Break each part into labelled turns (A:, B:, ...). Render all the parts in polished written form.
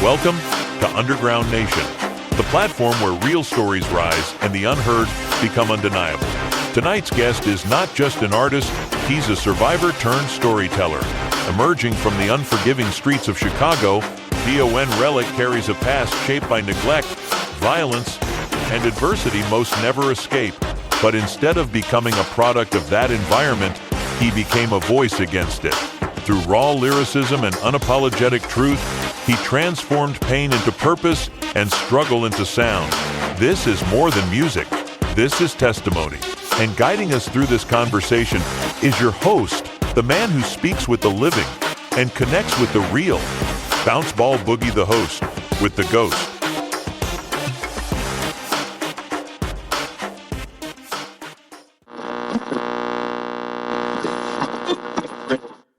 A: Welcome to Underground Nation, the platform where real stories rise and the unheard become undeniable. Tonight's guest is not just an artist, he's a survivor turned storyteller. Emerging from the unforgiving streets of Chicago, DON RELIQ carries a past shaped by neglect, violence, and adversity most never escape. But instead of becoming a product of that environment, he became a voice against it. Through raw lyricism and unapologetic truth, he transformed pain into purpose and struggle into sound. This is more than music. This is testimony. And guiding us through this conversation is your host, the man who speaks with the living and connects with the real. Bounce Ball Boogie, the host, with the ghost.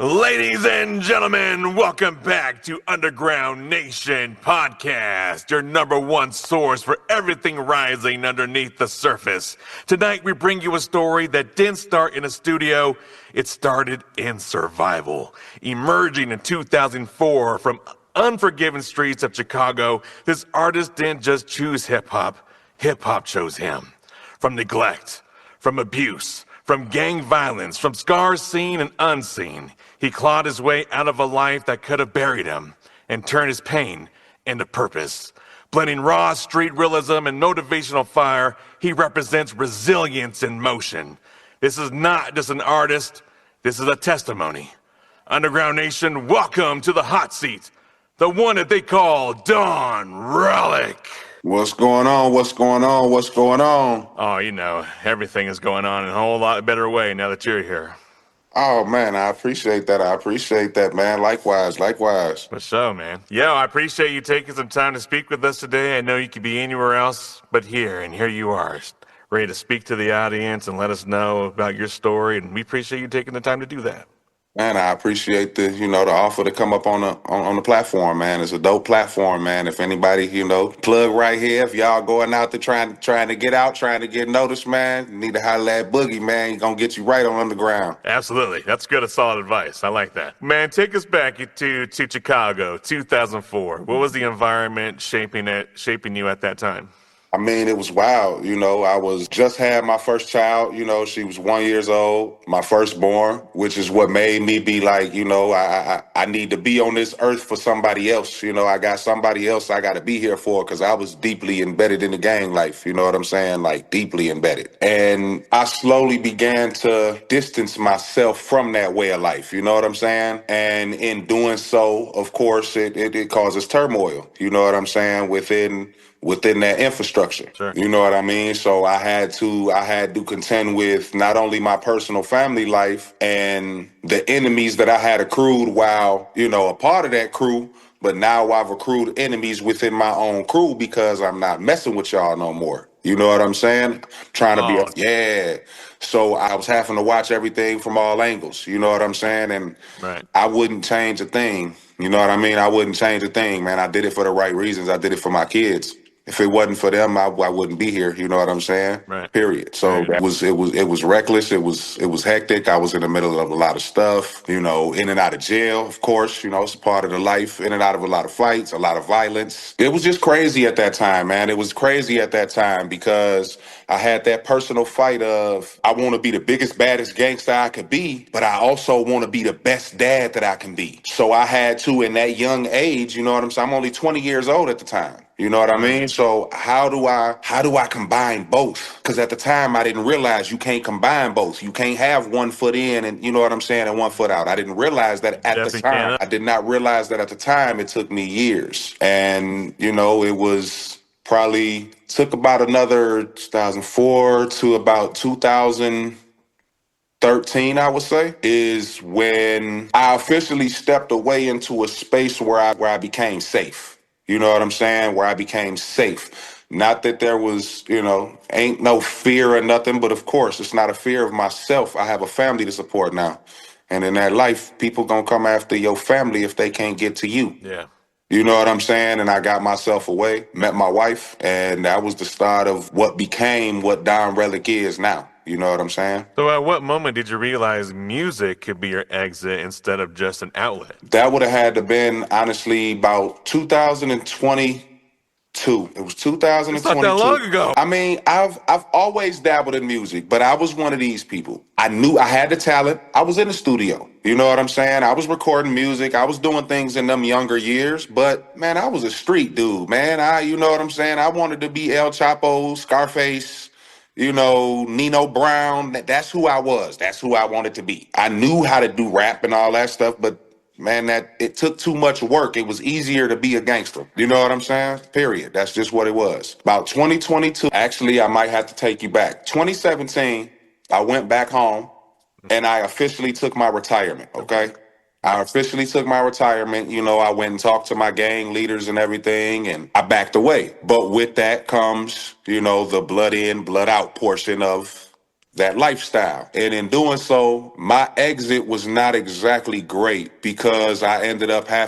B: Ladies and gentlemen, welcome back to Underground Nation Podcast, your number one source for everything rising underneath the surface. Tonight, we bring you a story that didn't start in a studio. It started in survival. Emerging in 2004 from unforgiving streets of Chicago, this artist didn't just choose hip-hop. Hip-hop chose him. From neglect, from abuse, from gang violence, from scars seen and unseen, he clawed his way out of a life that could have buried him and turned his pain into purpose. Blending raw street realism and motivational fire, he represents resilience in motion. This is not just an artist, this is a testimony. Underground Nation, welcome to the hot seat, the one that they call DON RELIQ.
C: What's going on? What's going on? What's going on?
B: Oh, you know, everything is going on in a whole lot better way now that you're here.
C: Oh, man, I appreciate that. I appreciate that, man. Likewise, likewise.
B: For sure, man. Yo, I appreciate you taking some time to speak with us today. I know you could be anywhere else but here, and here you are, ready to speak to the audience and let us know about your story, and we appreciate you taking the time to do that.
C: Man, I appreciate the offer to come up on the platform, man. It's a dope platform, man. If anybody, plug right here. If y'all going out there trying to get out, trying to get noticed, man, you need to holler at Boogie, man. He's gonna get you right on underground.
B: Absolutely. That's good, solid advice. I like that. Man, take us back to Chicago, 2004. What was the environment shaping you at that time?
C: I mean, it was wild. I was just had my first child. She was 1 year old, my firstborn, which is what made me be like, I need to be on this earth for somebody else. I got somebody else I got to be here for, because I was deeply embedded in the gang life. You know what I'm saying? Like, deeply embedded. And I slowly began to distance myself from that way of life. You know what I'm saying? And in doing so, of course, it causes turmoil. You know what I'm saying? Within that infrastructure.
B: Sure.
C: You know what I mean? So I had to contend with not only my personal family life and the enemies that I had accrued while, a part of that crew, but now I've accrued enemies within my own crew because I'm not messing with y'all no more. You know what I'm saying? Trying to be So I was having to watch everything from all angles. You know what I'm saying? And
B: right.
C: I wouldn't change a thing. You know what I mean? I wouldn't change a thing, man. I did it for the right reasons. I did it for my kids. If it wasn't for them, I wouldn't be here. You know what I'm saying?
B: Right.
C: Period. So it was reckless. It was hectic. I was in the middle of a lot of stuff. In and out of jail. Of course, it's a part of the life. In and out of a lot of fights, a lot of violence. It was just crazy at that time, man. It was crazy at that time because I had that personal fight of I want to be the biggest, baddest gangster I could be, but I also want to be the best dad that I can be. So I had to, in that young age, you know what I'm saying? I'm only 20 years old at the time. You know what I mean? So how do I combine both? Because at the time I didn't realize you can't combine both. You can't have 1 foot in and, you know what I'm saying, and 1 foot out. I didn't realize that at the time. I did not realize that at the time. It took me years. And, it was probably took about another 2004 to about 2013, I would say, is when I officially stepped away into a space where I became safe. You know what I'm saying? Where I became safe. Not that there was, ain't no fear or nothing, but of course, it's not a fear of myself. I have a family to support now. And in that life, people gonna come after your family if they can't get to you.
B: Yeah.
C: You know what I'm saying? And I got myself away, met my wife, and that was the start of what became what DON RELIQ is now. You know what I'm saying?
B: So at what moment did you realize music could be your exit instead of just an outlet?
C: That would have had to been honestly about 2022. It was
B: It's not that long
C: 2022.
B: ago.
C: I mean, I've always dabbled in music, but I was one of these people. I knew I had the talent. I was in the studio. You know what I'm saying? I was recording music. I was doing things in them younger years, but man, I was a street dude, man. You know what I'm saying? I wanted to be El Chapo, Scarface, you know, Nino Brown. That's who I was. That's who I wanted to be. I knew how to do rap and all that stuff, but man, that it took too much work. It was easier to be a gangster. You know what I'm saying? Period. That's just what it was. About 2022, actually, I might have to take you back. 2017, I went back home and I officially took my retirement, okay? I officially took my retirement. You know, I went and talked to my gang leaders and everything, and I backed away. But with that comes, you know, the blood in, blood out portion of that lifestyle. And in doing so, my exit was not exactly great because I ended up I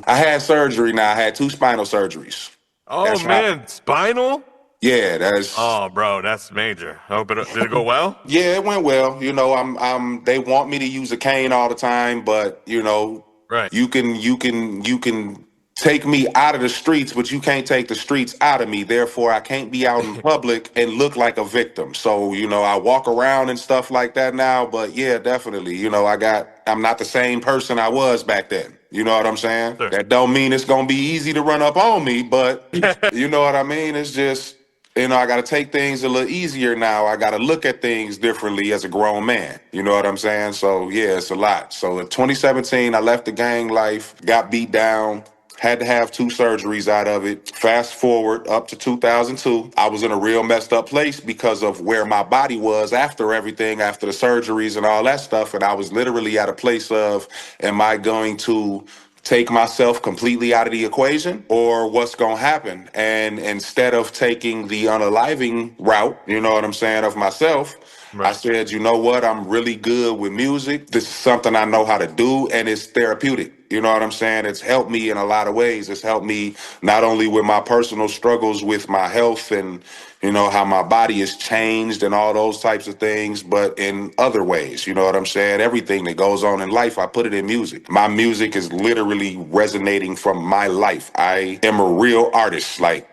C: had surgery now. I had 2 spinal surgeries.
B: Oh
C: That's
B: man, spinal?
C: Yeah, that's
B: Oh, bro, that's major. Oh, but did it go well?
C: yeah, it went well. You know, they want me to use a cane all the time, but you know,
B: Right.
C: you can take me out of the streets, but you can't take the streets out of me. Therefore, I can't be out in public and look like a victim. So, you know, I walk around and stuff like that now, but yeah, definitely, you know, I'm not the same person I was back then. You know what I'm saying?
B: Sure.
C: That don't mean it's gonna be easy to run up on me, but you know what I mean? It's just, you know, I got to take things a little easier now. I got to look at things differently as a grown man. You know what I'm saying? So, yeah, it's a lot. So, in 2017, I left the gang life, got beat down, had to have 2 surgeries out of it. Fast forward up to 2002, I was in a real messed up place because of where my body was after everything, after the surgeries and all that stuff. And I was literally at a place of, am I going to take myself completely out of the equation or what's going to happen? And instead of taking the unaliving route, you know what I'm saying, of myself, I said, you know what? I'm really good with music. This is something I know how to do, and it's therapeutic. You know what I'm saying? It's helped me in a lot of ways. It's helped me not only with my personal struggles with my health and, you know, how my body has changed and all those types of things, but in other ways. You know what I'm saying? Everything that goes on in life, I put it in music. My music is literally resonating from my life. I am a real artist. Like,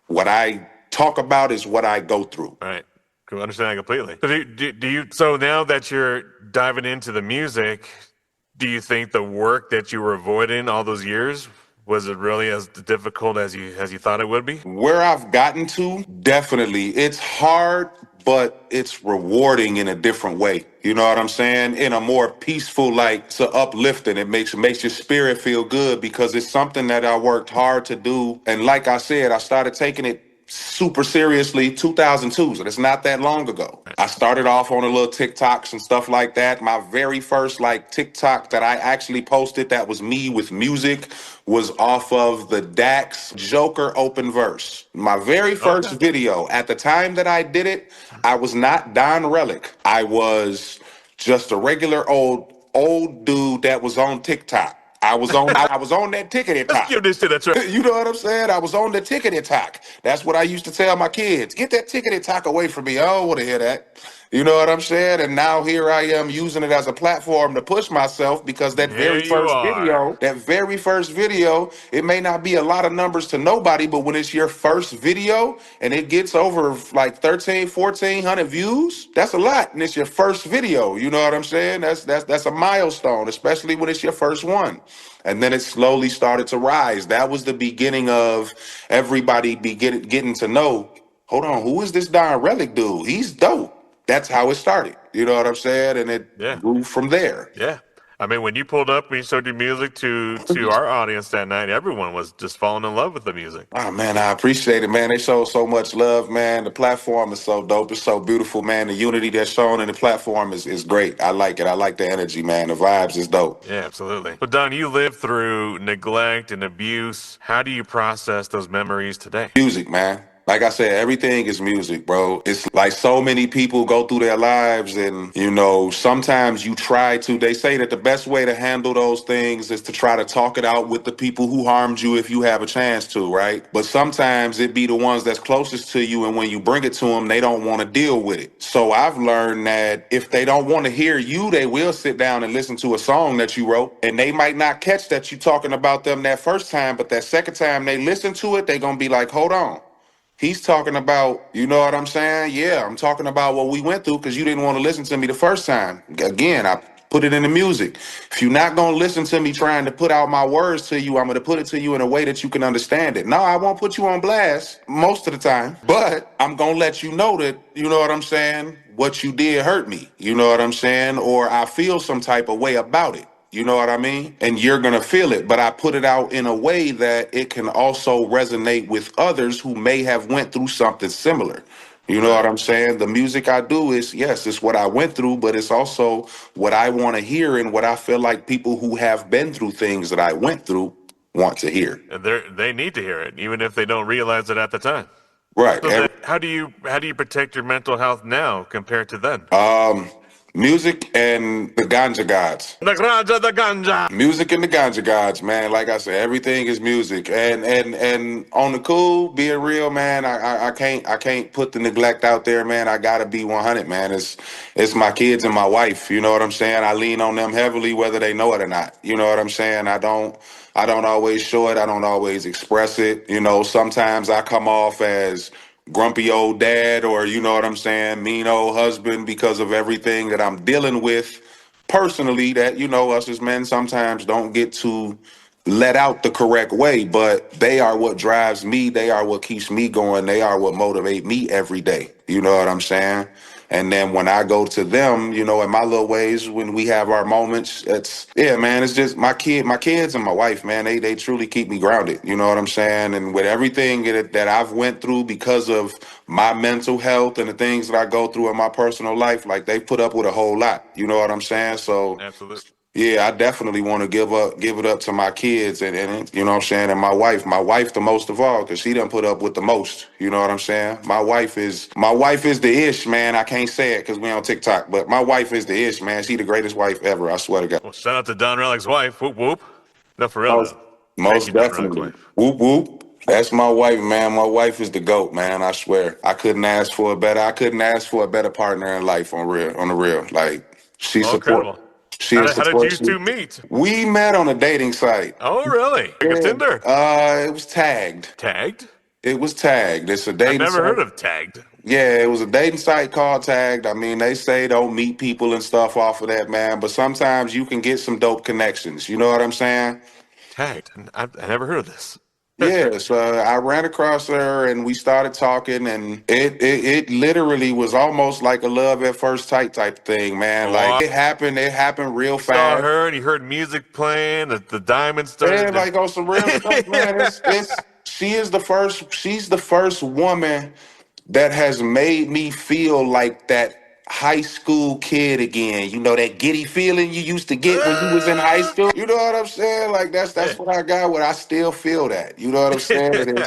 C: what I talk about is what I go through.
B: Right. I understand that completely. So do you? So now that you're diving into the music, do you think the work that you were avoiding all those years, was it really as difficult as you thought it would be?
C: Where I've gotten to, definitely. It's hard, but it's rewarding in a different way. You know what I'm saying? In a more peaceful, like, it's uplifting. It makes your spirit feel good because it's something that I worked hard to do. And like I said, I started taking it super seriously 2002, so it's not that long ago. I started off on a little TikToks and stuff like that. My very first like TikTok that I actually posted that was me with music was off of the Dax Joker open verse. My very first video, at the time that I did it, I was not Don Reliq. I was just a regular old dude that was on TikTok. I was on that tickety talk.
B: Give this to the truck.
C: You know what I'm saying? I was on the tickety talk. That's what I used to tell my kids. Get that tickety talk away from me. I don't want to hear that. You know what I'm saying? And now here I am using it as a platform to push myself because that very first video, it may not be a lot of numbers to nobody, but when it's your first video and it gets over like 1,400 views, that's a lot. And it's your first video. You know what I'm saying? That's a milestone, especially when it's your first one. And then it slowly started to rise. That was the beginning of everybody getting to know, hold on, who is this Don Reliq dude? He's dope. That's how it started. You know what I'm saying? And it grew from there.
B: Yeah. I mean, when you pulled up and you showed your music to our audience that night, everyone was just falling in love with the music.
C: Oh, man, I appreciate it, man. They show so much love, man. The platform is so dope. It's so beautiful, man. The unity that's shown in the platform is great. I like it. I like the energy, man. The vibes is dope.
B: Yeah, absolutely. But Don, you lived through neglect and abuse. How do you process those memories today?
C: Music, man. Like I said, everything is music, bro. It's like so many people go through their lives and, sometimes you try to, they say that the best way to handle those things is to try to talk it out with the people who harmed you if you have a chance to, right? But sometimes it be the ones that's closest to you, and when you bring it to them, they don't want to deal with it. So I've learned that if they don't want to hear you, they will sit down and listen to a song that you wrote, and they might not catch that you talking about them that first time, but that second time they listen to it, they gonna be like, hold on. He's talking about, you know what I'm saying? Yeah, I'm talking about what we went through because you didn't want to listen to me the first time. Again, I put it in the music. If you're not going to listen to me trying to put out my words to you, I'm going to put it to you in a way that you can understand it. No, I won't put you on blast most of the time, but I'm going to let you know that, you know what I'm saying? What you did hurt me, you know what I'm saying? Or I feel some type of way about it. You know what I mean? And you're going to feel it, but I put it out in a way that it can also resonate with others who may have went through something similar. You know what I'm saying? The music I do is, yes, it's what I went through, but it's also what I want to hear and what I feel like people who have been through things that I went through want to hear.
B: And they need to hear it, even if they don't realize it at the time.
C: Right.
B: So then, how do you protect your mental health now compared to then?
C: Music and the ganja gods.
B: The ganja.
C: Music and the ganja gods, man. Like I said, everything is music. And on the cool, being real, man, I can't put the neglect out there, man. I gotta be 100, man. It's my kids and my wife. You know what I'm saying? I lean on them heavily, whether they know it or not. You know what I'm saying? I don't always show it. I don't always express it. Sometimes I come off as grumpy old dad, or you know what I'm saying, mean old husband, because of everything that I'm dealing with personally that, us as men sometimes don't get to let out the correct way, but they are what drives me. They are what keeps me going. They are what motivate me every day. You know what I'm saying? And then when I go to them, in my little ways, when we have our moments, it's just my kids and my wife, man, they truly keep me grounded. You know what I'm saying? And with everything that I've went through because of my mental health and the things that I go through in my personal life, like they put up with a whole lot. You know what I'm saying? So
B: Absolutely.
C: yeah, I definitely want to give it up to my kids and you know what I'm saying, and my wife the most of all, because she done put up with the most. You know what I'm saying? My wife is the ish, man. I can't say it because we on TikTok, but my wife is the ish, man. She the greatest wife ever. I swear to God.
B: Well, shout out to Don Relic's wife. Whoop whoop. No, for real
C: Most,
B: though. Thank
C: most
B: you, Don Relic's
C: definitely.
B: wife.
C: Whoop whoop. That's my wife, man. My wife is the GOAT, man. I swear. I couldn't ask for a better partner in life on the real. Like she
B: Oh,
C: support.
B: incredible.
C: She
B: How
C: is
B: did you
C: support.
B: two meet?
C: We met on a dating site.
B: Oh, really? Like a
C: Yeah,
B: Tinder?
C: it was tagged.
B: Tagged?
C: It was tagged. It's a
B: I've
C: dating
B: never
C: site.
B: heard of tagged.
C: Yeah, it was a dating site called Tagged. I mean, they say don't meet people and stuff off of that, man. But sometimes you can get some dope connections. You know what I'm saying?
B: Tagged. I never heard of this.
C: Yeah, so I ran across her and we started talking, and it literally was almost like a love at first sight type thing, man.
B: Oh,
C: Like it happened real
B: saw
C: fast.
B: her and you heard music playing. The diamond
C: Yeah,
B: started to.
C: like on some real stuff, man. It's she's the first woman that has made me feel like that high school kid again. You know, that giddy feeling you used to get when you was in high school. You know what I'm saying? Like that's what I got. What I still feel that. You know what I'm saying? And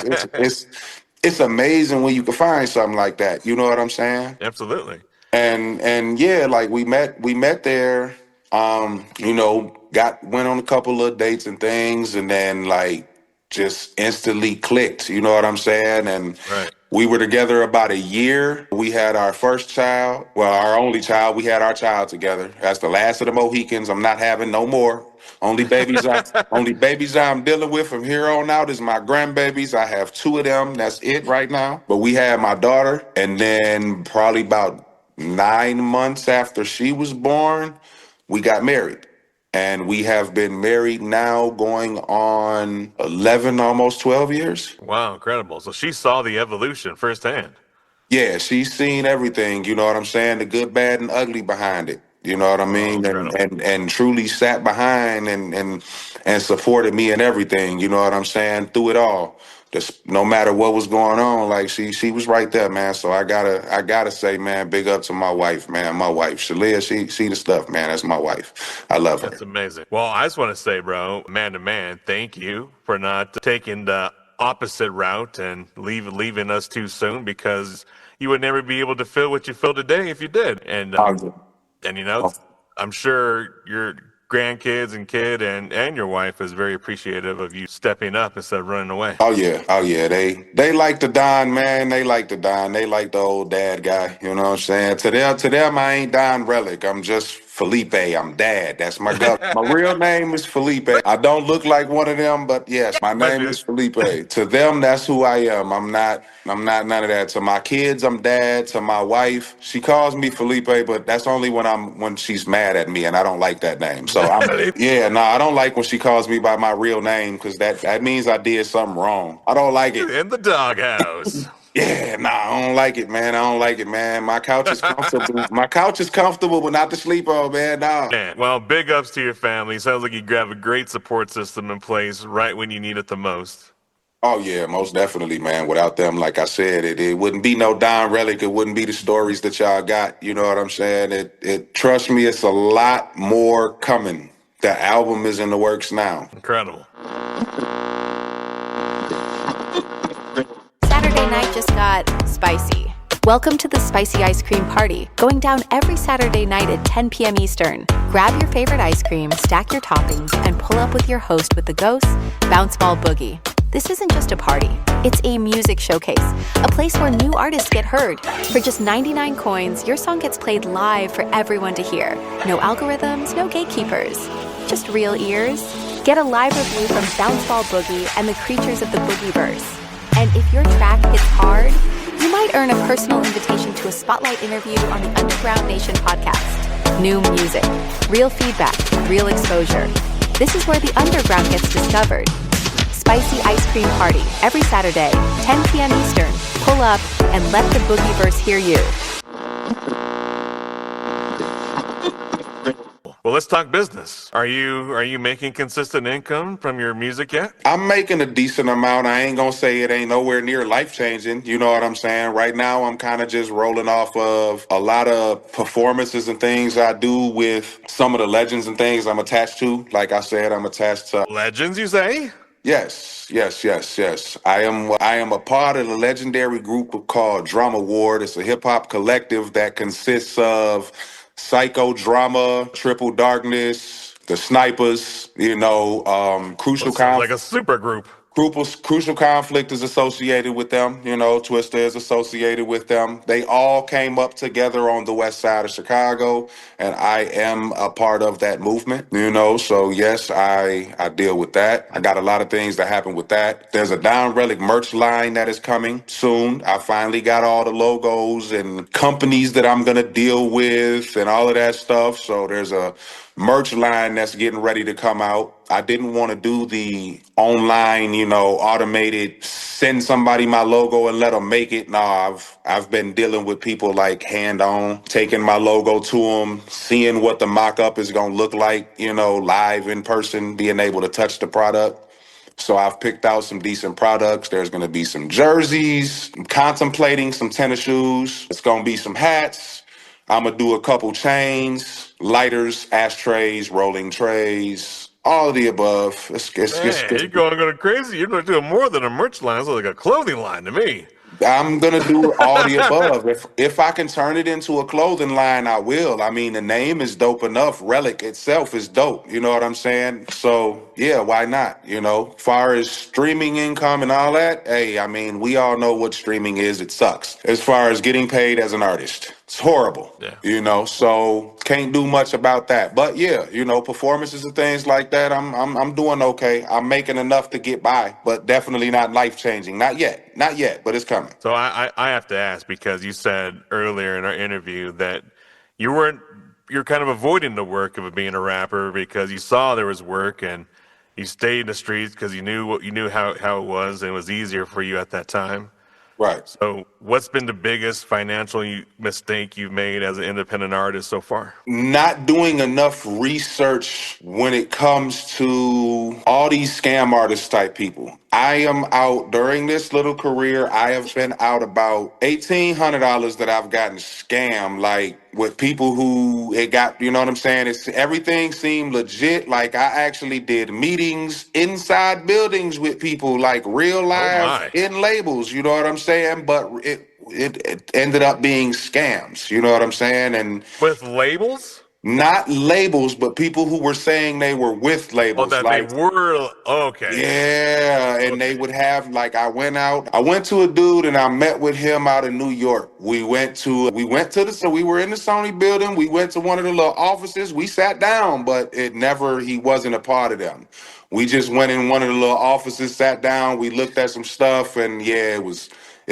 C: it's amazing when you can find something like that. You know what I'm saying?
B: Absolutely.
C: And yeah, like we met there. Went on a couple of dates and things, and then like just instantly clicked. You know what I'm saying? And
B: Right.
C: we were together about a year. We had our first child, well, our only child. We had our child together. That's the last of the Mohicans. I'm not having no more. Only babies I'm dealing with from here on out is my grandbabies. I have two of them. That's it right now. But we had my daughter, and then probably about 9 months after she was born, we got married. And we have been married now going on 11, almost 12 years.
B: Wow, incredible. So she saw the evolution firsthand.
C: Yeah, she's seen everything, you know what I'm saying? The good, bad, and ugly behind it. You know what I
B: Oh,
C: mean? And
B: incredible.
C: and truly sat behind and supported me in everything, you know what I'm saying, through it all. Just no matter what was going on, like she was right there, man. So I gotta say, man, big up to my wife, man. My wife. Shalia, she the stuff, man. That's my wife. I love her.
B: That's amazing. Well, I just want to say, bro, man to man, thank you for not taking the opposite route and leaving us too soon, because you would never be able to feel what you feel today if you did. And I'm sure your grandkids and kid and your wife is very appreciative of you stepping up instead of running away.
C: Oh yeah. They like the Don, man. They like the Don. They like the old dad guy. You know what I'm saying? To them, I ain't Don Reliq. I'm just Felipe. I'm Dad. That's my my real name is Felipe. I don't look like one of them, but yes, my
B: But
C: name is Felipe. To them, that's who I am. I'm not none of that. To my kids, I'm Dad. To my wife, she calls me Felipe, but that's only when she's mad at me, and I don't like that name. So I don't like when she calls me by my real name, because that means I did something wrong. I don't like it.
B: in the doghouse.
C: Yeah, I don't like it, man. I don't like it, man. My couch is comfortable. My couch is comfortable, but not to sleep on, man. Nah.
B: Man, well, big ups to your family. Sounds like you have a great support system in place right when you need it the most.
C: Oh yeah, most definitely, man. Without them, like I said, it wouldn't be no Don Reliq. It wouldn't be the stories that y'all got. You know what I'm saying? It trust me, it's a lot more coming. The album is in the works now.
B: Incredible.
D: Saturday night just got spicy. Welcome to the Spicy Ice Cream Party, going down every Saturday night at 10 p.m. Eastern. Grab your favorite ice cream, stack your toppings, and pull up with your host with the ghosts, Bounce Ball Boogie. This isn't just a party, it's a music showcase, a place where new artists get heard. For just 99 coins, your song gets played live for everyone to hear. No algorithms, no gatekeepers, just real ears. Get a live review from Bounce Ball Boogie and the creatures of the Boogieverse. And if your track hits hard, you might earn a personal invitation to a spotlight interview on the Underground Nation podcast. New music, real feedback, real exposure. This is where the underground gets discovered. Spicy Ice Cream Party, every Saturday, 10 p.m. Eastern. Pull up and let the Boogieverse hear you.
B: Well, let's talk business. Are you making consistent income from your music yet?
C: I'm making a decent amount. I ain't gonna say it ain't nowhere near life-changing. You know what I'm saying? Right now, I'm kind of just rolling off of a lot of performances and things I do with some of the legends and things I'm attached to. Like I said, I'm attached to
B: Legends, you say?
C: Yes. I am a part of the legendary group called Drama Ward. It's a hip hop collective that consists of Psycho Drama, Triple Darkness, the Snipers, Crucial
B: Sounds like a super group.
C: Crucial Conflict is associated with them. Twista is associated with them. They all came up together on the west side of Chicago, and I am a part of that movement. So yes, I deal with that. I got a lot of things that happen with that. There's a Don Reliq merch line that is coming soon. I finally got all the logos and companies that I'm gonna deal with and all of that stuff. So there's a merch line that's getting ready to come out. I didn't want to do the online, automated, send somebody my logo and let them make it. No, I've been dealing with people like hand on, taking my logo to them, seeing what the mock-up is going to look like, live in person, being able to touch the product. So I've picked out some decent products. There's going to be some jerseys. I'm contemplating some tennis shoes. It's going to be some hats. I'm going to do a couple chains, lighters, ashtrays, rolling trays, all of the above.
B: You're going crazy. You're going to do more than a merch line. It's like a clothing line to me.
C: I'm going to do all the above. If I can turn it into a clothing line, I will. I mean, the name is dope enough. Reliq itself is dope. You know what I'm saying? So, yeah, why not? As far as streaming income and all that, hey, I mean, we all know what streaming is. It sucks. As far as getting paid as an artist, it's horrible.
B: Yeah.
C: So can't do much about that. But yeah, performances and things like that, I'm doing okay. I'm making enough to get by, but definitely not life-changing. Not yet, but it's coming.
B: So I have to ask, because you said earlier in our interview that you're kind of avoiding the work of being a rapper because you saw there was work and you stayed in the streets because you knew how it was, and it was easier for you at that time.
C: Right.
B: So what's been the biggest financial mistake you've made as an independent artist so far?
C: Not doing enough research when it comes to all these scam artist type people. I am out during this little career. I have been out about $1,800 that I've gotten scammed, like with people who it got. You know what I'm saying? It's everything seemed legit. Like I actually did meetings inside buildings with people, like real
B: Oh
C: live
B: my.
C: in labels. You know what I'm saying? But it ended up being scams. You know what I'm saying? And
B: With labels?
C: not labels, but people who were saying they were with
B: Oh,
C: labels,
B: that they
C: like.
B: were. Okay.
C: Yeah, and they
B: Okay.
C: would have like I went to a dude and I met with him out in New York. So we were in the Sony building. We went to one of the little offices. We sat down, but he wasn't a part of them. We just went in one of the little offices, sat down, we looked at some stuff, and yeah, it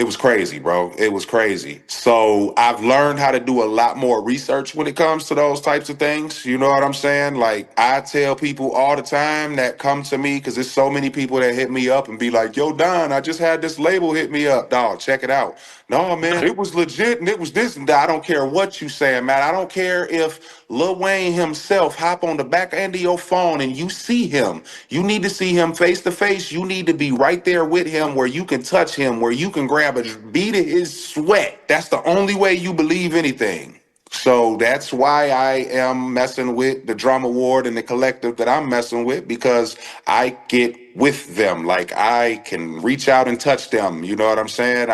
C: was crazy, bro. It was crazy. So I've learned how to do a lot more research when it comes to those types of things. You know what I'm saying? Like I tell people all the time that come to me, because there's so many people that hit me up and be like, yo, Don, I just had this label hit me up. Dog, check it out. No, man, it was legit and it was this and that. I don't care what you saying, man. I don't care if Lil Wayne himself hop on the back end of your phone and you see him. You need to see him face to face. You need to be right there with him where you can touch him, where you can grab a beat of his sweat. That's the only way you believe anything. So that's why I am messing with the Drama Award and the collective that I'm messing with, because I get with them. Like I can reach out and touch them. You know what I'm saying?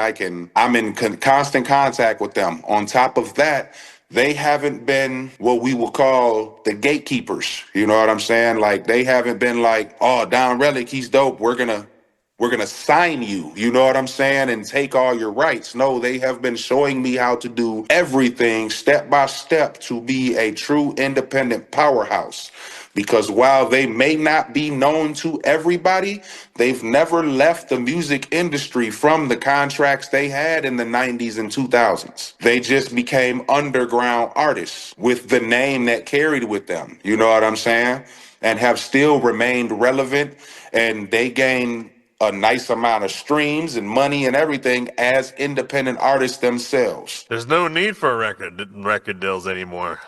C: I'm in constant contact with them. On top of that, they haven't been what we will call the gatekeepers. You know what I'm saying? Like they haven't been like, oh, Don Relic, he's dope. We're gonna sign you, you know what I'm saying, and take all your rights. No, they have been showing me how to do everything step by step to be a true independent powerhouse. Because while they may not be known to everybody, they've never left the music industry from the contracts they had in the 90s and 2000s. They just became underground artists with the name that carried with them. You know what I'm saying? And have still remained relevant, and they gained a nice amount of streams and money and everything as independent artists themselves.
B: There's no need for record deals anymore.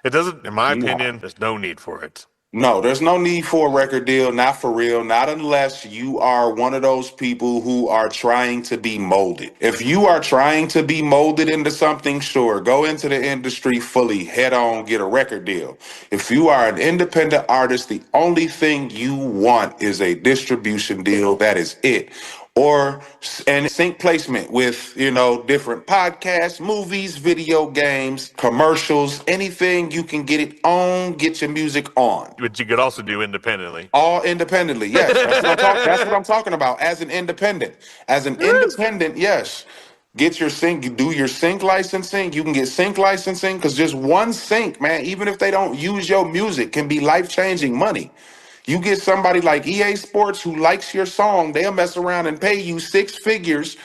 B: It doesn't, in my
C: Nah.
B: opinion, there's no need for it.
C: No, there's no need for a record deal, not for real, not unless you are one of those people who are trying to be molded. If you are trying to be molded into something, sure, go into the industry fully, head on, get a record deal. If you are an independent artist, the only thing you want is a distribution deal. That is it. Or and sync placement with, different podcasts, movies, video games, commercials, anything you can get it on, get your music on.
B: Which you could also do independently.
C: All independently, yes. That's what I'm talking about. As an independent. As an independent, yes. Get your sync, you do your sync licensing. You can get sync licensing, because just one sync, man, even if they don't use your music, can be life-changing money. You get somebody like EA Sports who likes your song, they'll mess around and pay you six figures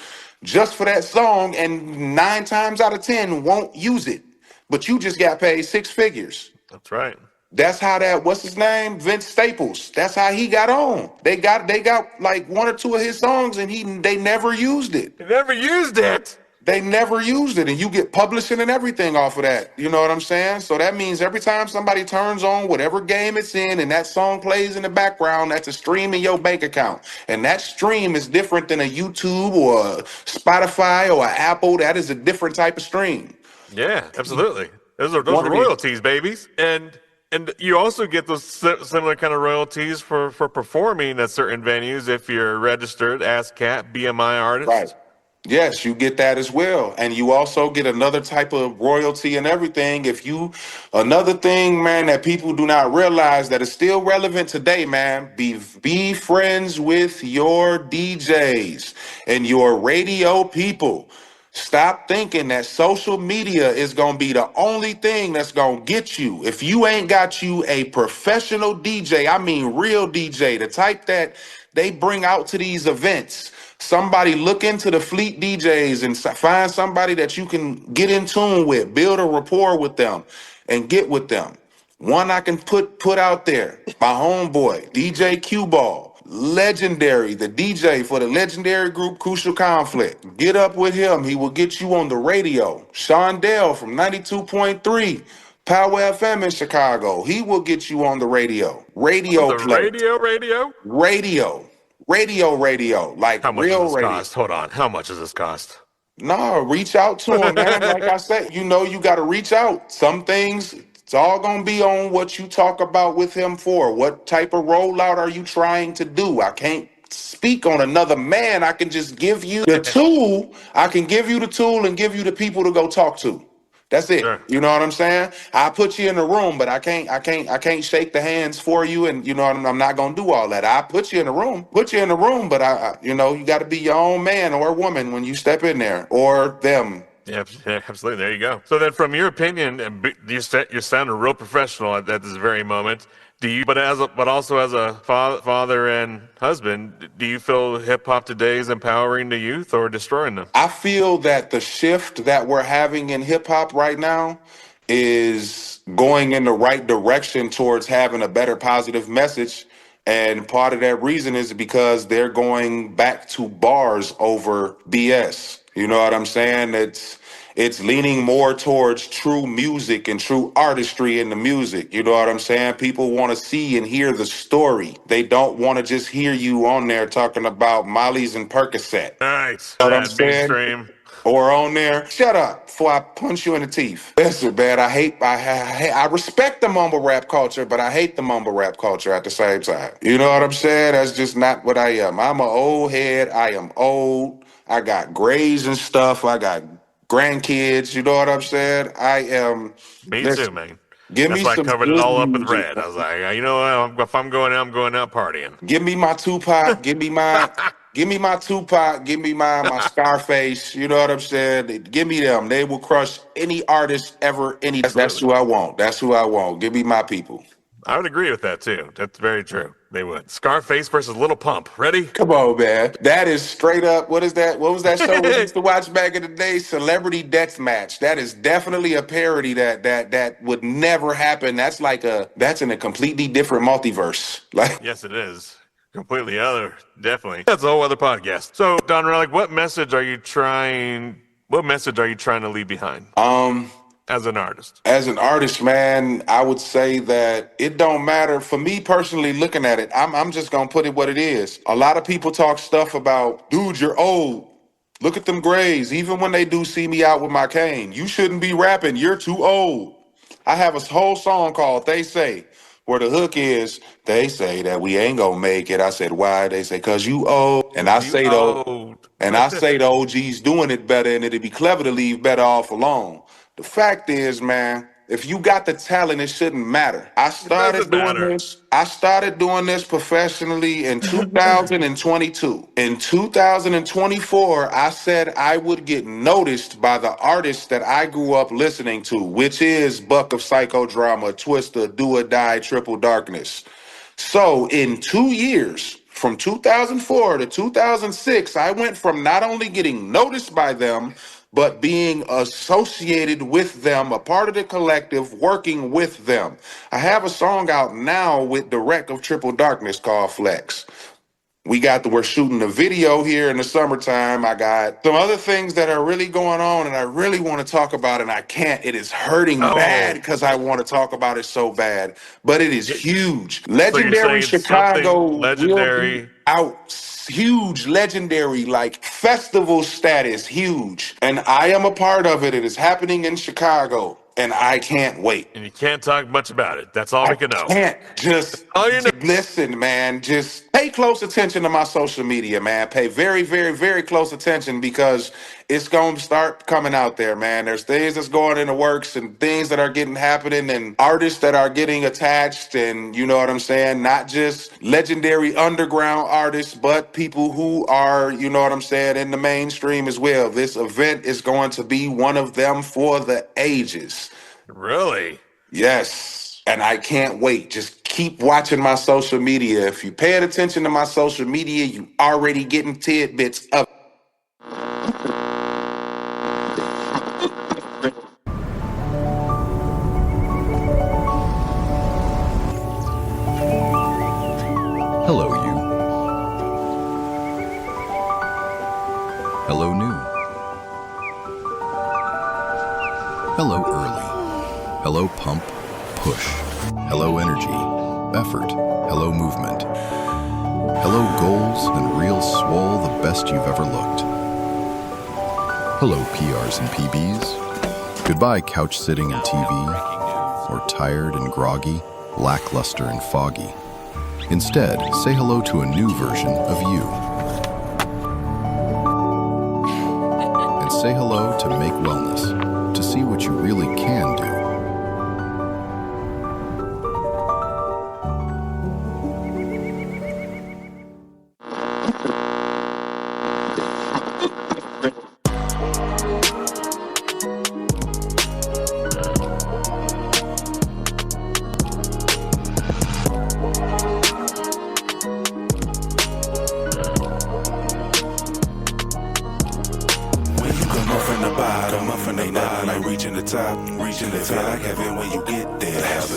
C: just for that song, and 9 times out of 10 won't use it. But you just got paid six figures.
B: That's right.
C: That's how what's his name? Vince Staples. That's how he got on. They got like one or two of his songs and they never used it.
B: You never used it.
C: They never used it, and you get publishing and everything off of that. You know what I'm saying? So that means every time somebody turns on whatever game it's in and that song plays in the background, that's a stream in your bank account. And that stream is different than a YouTube or a Spotify or an Apple. That is a different type of stream.
B: Yeah, absolutely. Those are royalties, babies. And you also get those similar kind of royalties for performing at certain venues if you're registered ASCAP, BMI artist.
C: Right. Yes, you get that as well. And you also get another type of royalty and everything. Another thing, man, that people do not realize that is still relevant today, man, be friends with your DJs and your radio people. Stop thinking that social media is going to be the only thing that's going to get you. If you ain't got you a professional DJ, I mean real DJ, the type that they bring out to these events. Somebody look into the fleet DJs and find somebody that you can get in tune with, build a rapport with them and get with them. One I can put out there, my homeboy, DJ Q Ball, legendary, the DJ for the legendary group Crucial Conflict. Get up with him. He will get you on the radio. Sean Dell from 92.3. Power FM in Chicago. He will get you on the radio. Radio
B: The
C: play.
B: radio?
C: radio, like
B: How much does
C: real
B: this
C: radio.
B: cost? Hold on. How much does this cost?
C: No, reach out to him, man. Like I said, you got to reach out. Some things, it's all going to be on what you talk about with him for. What type of rollout are you trying to do? I can't speak on another man. I can just give you the tool. I can give you the tool and give you the people to go talk to. That's it.
B: Sure.
C: You know what I'm saying? I put you in the room, but I can't shake the hands for you, and you know I'm not gonna do all that. I put you in the room, but you got to be your own man or woman when you step in there, or them.
B: Yeah, absolutely. There you go. So then, from your opinion, you're sounding real professional at this very moment. But also as a father and husband, do you feel hip hop today is empowering the youth or destroying them?
C: I feel that the shift that we're having in hip hop right now is going in the right direction towards having a better positive message. And part of that reason is because they're going back to bars over BS. You know what I'm saying? It's leaning more towards true music and true artistry in the music. You know what I'm saying? People want to see and hear the story. They don't want to just hear you on there talking about Molly's and Percocet.
B: Nice.
C: You know what I'm saying?
B: Mainstream.
C: Or on there, shut up before I punch you in the teeth. Listen, man, I respect the mumble rap culture, but I hate the mumble rap culture at the same time. You know what I'm saying? That's just not what I am. I'm an old head. I am old. I got grays and stuff. I got grandkids. You know what I'm saying? I am.
B: Me
C: listen,
B: too, man.
C: Give
B: That's
C: me
B: why I
C: some
B: covered it
C: good
B: all up with
C: music.
B: red. I was like, you know what? If I'm going out, I'm going out partying.
C: Give me my Tupac. Give me my Tupac. Give me my Scarface. You know what I'm saying? Give me them. They will crush any artist ever. That's who I want. That's who I want. Give me my people.
B: I would agree with that too. That's very true. They would. Scarface versus Little Pump. Ready?
C: Come on, man. That is straight up. What is that? What was that show we used to watch back in the day? Celebrity Deathmatch. That is definitely a parody that would never happen. That's in a completely different multiverse. Like,
B: Yes, it is. Completely other. Definitely. That's a whole other podcast. So, Don Relic, what message are you trying to leave behind? As an artist.
C: As an artist, man, I would say that it don't matter. For me personally, looking at it, I'm just gonna put it what it is. A lot of people talk stuff about, dude, you're old. Look at them grays. Even when they do see me out with my cane, you shouldn't be rapping. You're too old. I have a whole song called They Say, where the hook is, they say that we ain't gonna make it. I said, why? They say, cause you old. And I say the OG's doing it better, and it'd be clever to leave better off alone. The fact is, man, if you got the talent, it shouldn't matter. I started doing this professionally in 2022. In 2024, I said I would get noticed by the artists that I grew up listening to, which is Buck of Psychodrama, Twista, Do or Die, Triple Darkness. So in 2 years, from 2004 to 2006, I went from not only getting noticed by them, but being associated with them, a part of the collective, working with them. I have a song out now with the wreck of Triple Darkness called Flex. We're shooting a video here in the summertime. I got some other things that are really going on and I really want to talk about, and I can't. It is hurting bad because I want to talk about it so bad, but it is huge. Legendary Chicago,
B: legendary
C: out. Huge, legendary, like festival status, huge. And I am a part of it. It is happening in Chicago, and I can't wait.
B: And you can't talk much about it. That's all we can know.
C: Listen, man, just pay close attention to my social media, man. Pay very, very, very close attention because it's going to start coming out there, man. There's things that's going in the works and things that are happening and artists that are getting attached, and you know what I'm saying? Not just legendary underground artists, but people who are, you know what I'm saying, in the mainstream as well. This event is going to be one of them for the ages.
B: Really?
C: Yes. And I can't wait. Just keep watching my social media. If you paying attention to my social media, you already getting tidbits of.
E: Hello, you. Hello, new. Hello, early. Hello, pump, push. Hello, energy, effort. Hello, movement. Hello, goals and real swole, the best you've ever looked. Hello, PRs and PBs. Goodbye, couch sitting and TV, or tired and groggy, lackluster and foggy. Instead, say hello to a new version of you. And say hello to Make Wellness, to see what you really can do.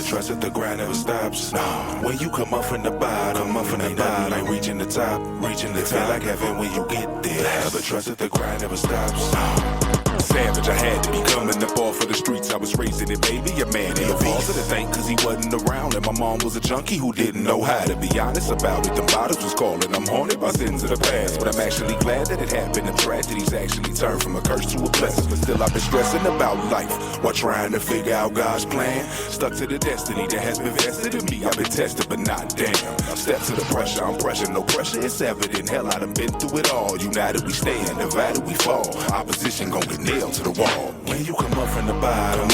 F: Trust that the grind never stops. No. When you come up from the bottom, ain't nothing like reaching the top. Reaching the feel like heaven when you get there. Have the trust that the grind never stops. No. Savage, I had to be coming up off of the streets. I was raising it, baby, a man in a falls to the thank cause he wasn't around. And my mom was a junkie who didn't know how to be honest about it. Them bottles was calling, I'm haunted by sins of the past. But I'm actually glad that it happened. And tragedies actually turned from a curse to a blessing. But still I've been stressing about life while trying to figure out God's plan. Stuck to the destiny that has been vested in me. I've been tested, but not damn. Step to the pressure, I'm pressure, no pressure, it's evident. Hell, I done been through it all. United we stand, divided we fall. Opposition gon' get nailed to the wall. When you come up from the bottom,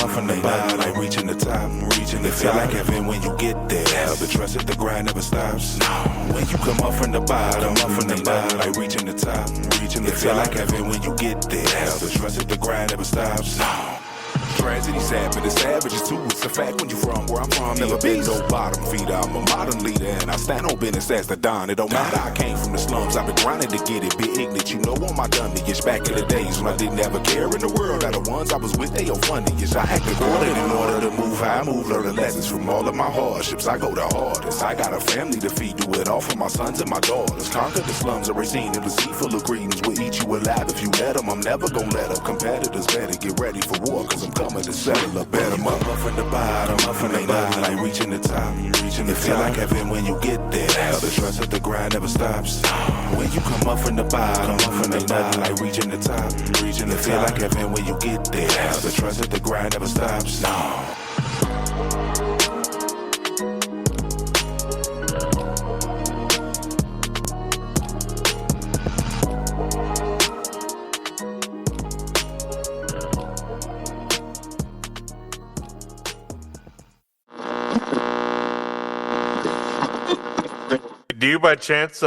F: like reaching the top, reaching the feel like heaven when you get there. Have the trust that the grind never stops. No. When you come up from the bottom, like reaching the top, reaching the feel like heaven when you get there. Have the trust that the grind never stops. No. Tragedy sad, but it's savages too. It's a fact when you from where I'm from. Never been no bottom feeder. I'm a modern leader and I stand on business as the Don. It don't matter, I came from the slums. I've been grinding to get it, be ignorant. You know on my dummy-ish back in the days when I didn't have a care in the world. Now the ones I was with, they all funny-ish. I acted ordered in order to move how I move. Learning lessons from all of my hardships. I go the hardest. I got a family to feed, do it all for my sons and my daughters. Conquer the slums of Racine and the sea full of greens. Will eat you alive if you let them. I'm never gonna let up. Competitors better get ready for war cause I'm coming to settle up better. Up from the bottom, ain't nothing like reaching the top. Reaching the feel like heaven when you get there. Have the trust that the grind never stops. When you come up from the bottom, ain't nothing like reaching the top. Reaching the feel like heaven when you get there. Have the trust that the grind never stops. No.
B: Do you by chance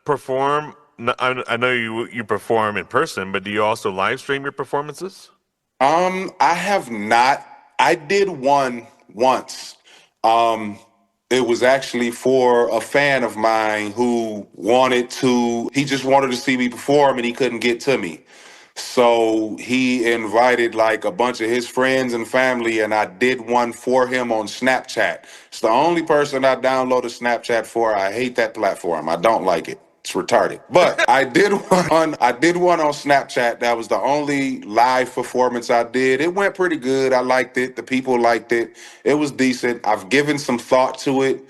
B: perform? I know you perform in person, but do you also live stream your performances?
C: I have not. I did one once. It was actually for a fan of mine who he just wanted to see me perform and he couldn't get to me. So he invited like a bunch of his friends and family, and I did one for him on Snapchat. It's the only person I downloaded Snapchat for. I hate that platform. I don't like it. It's retarded. But I did one on Snapchat. That was the only live performance I did. It went pretty good. I liked it. The people liked it. It was decent. I've given some thought to it,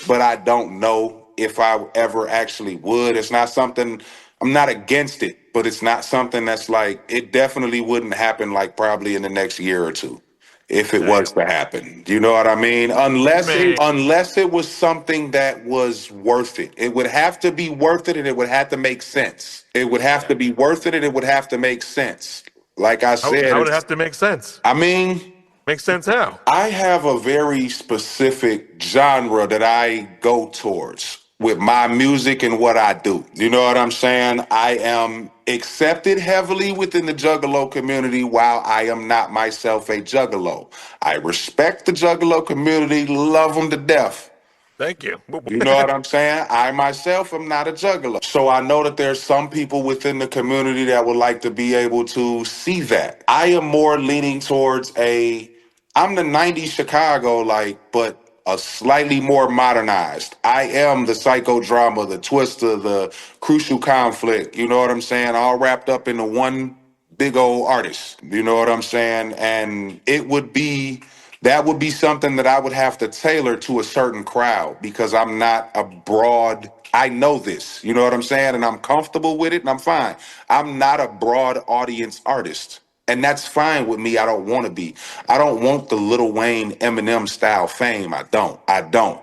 C: but I don't know if I ever actually would. It's not something, I'm not against it, but it's not something that's like, it definitely wouldn't happen like probably in the next year or two. If it was to happen, do you know what I mean? Unless it was something that was worth it. It would have to be worth it and it would have to make sense. It would have to be worth it and it would have to make sense. Like I said.
B: How would it have to make sense?
C: I mean.
B: Make sense how?
C: I have a very specific genre that I go towards with my music and what I do. You know what I'm saying? I am accepted heavily within the Juggalo community while I am not myself a Juggalo. I respect the Juggalo community, love them to death.
B: Thank you.
C: You know what I'm saying? I myself am not a Juggalo. So I know that there's some people within the community that would like to be able to see that. I am more leaning towards I'm the 90s Chicago, but a slightly more modernized. I am the psychodrama, the twister, the crucial conflict, you know what I'm saying? All wrapped up into one big old artist, you know what I'm saying? And that would be something that I would have to tailor to a certain crowd because I'm not a broad I know this. You know what I'm saying? And I'm comfortable with it and I'm fine. I'm not a broad audience artist. And that's fine with me. I don't want to be. I don't want the Lil Wayne Eminem style fame. I don't.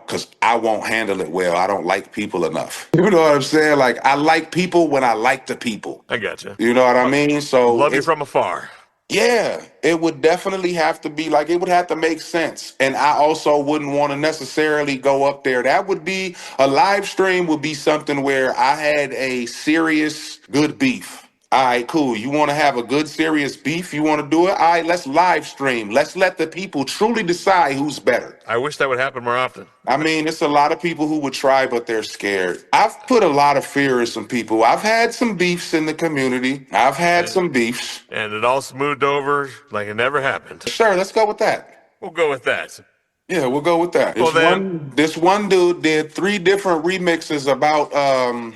C: Because I won't handle it well. I don't like people enough. You know what I'm saying? Like, I like people when I like the people.
B: I gotcha.
C: You know what I mean? So
B: Love you
C: it's,
B: from afar.
C: yeah, it would definitely have to be like, it would have to make sense. And I also wouldn't want to necessarily go up there. That would be a live stream, would be something where I had a serious good beef. All right, cool. You want to have a good serious beef? You want to do it? All right, let's live stream. Let's let the people truly decide who's better.
B: I wish that would happen more often.
C: I mean, it's a lot of people who would try, but they're scared. I've put a lot of fear in some people. I've had some beefs in the community. I've had some beefs.
B: And it all smoothed over like it never happened.
C: Sure, let's go with that.
B: We'll go with that.
C: Yeah, we'll go with that.
B: Well, then-
C: This one dude did 3 different remixes about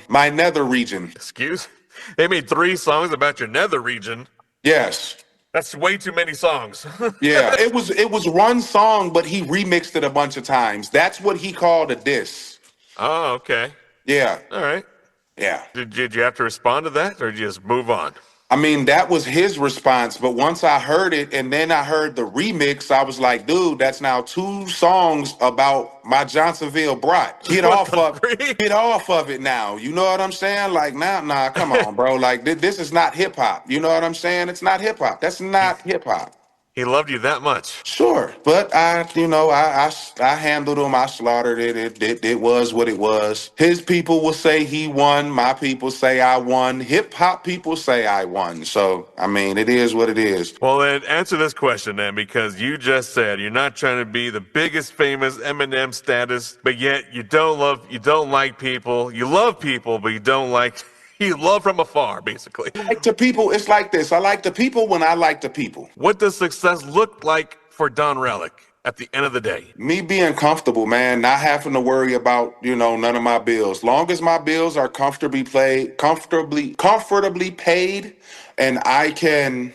C: my nether region.
B: Excuse? They made 3 songs about your nether region.
C: Yes.
B: That's way too many songs.
C: Yeah, it was one song, but he remixed it a bunch of times. That's what he called a diss.
B: Oh, okay.
C: Yeah,
B: All right.
C: yeah.
B: Did you have to respond to that, or did you just move on?
C: I mean, that was his response, but once I heard it and then I heard the remix, I was like, dude, that's now 2 songs about my Johnsonville brat. Get off of it now. You know what I'm saying? Like, nah, come on, bro. Like, this is not hip hop. You know what I'm saying? It's not hip hop. That's not hip hop.
B: He loved you that much.
C: Sure, but I handled him. I slaughtered it. It was what it was. His people will say he won. My people say I won. Hip hop people say I won. So, I mean, it is what it is.
B: Well, then answer this question then, because you just said you're not trying to be the biggest famous Eminem status, but yet you don't like people. You love people, but you don't like. You love from afar, basically.
C: Like to people, it's like this. I like the people when I like the people.
B: What does success look like for Don Reliq at the end of the day?
C: Me being comfortable, man, not having to worry about, none of my bills. Long as my bills are comfortably paid, and I can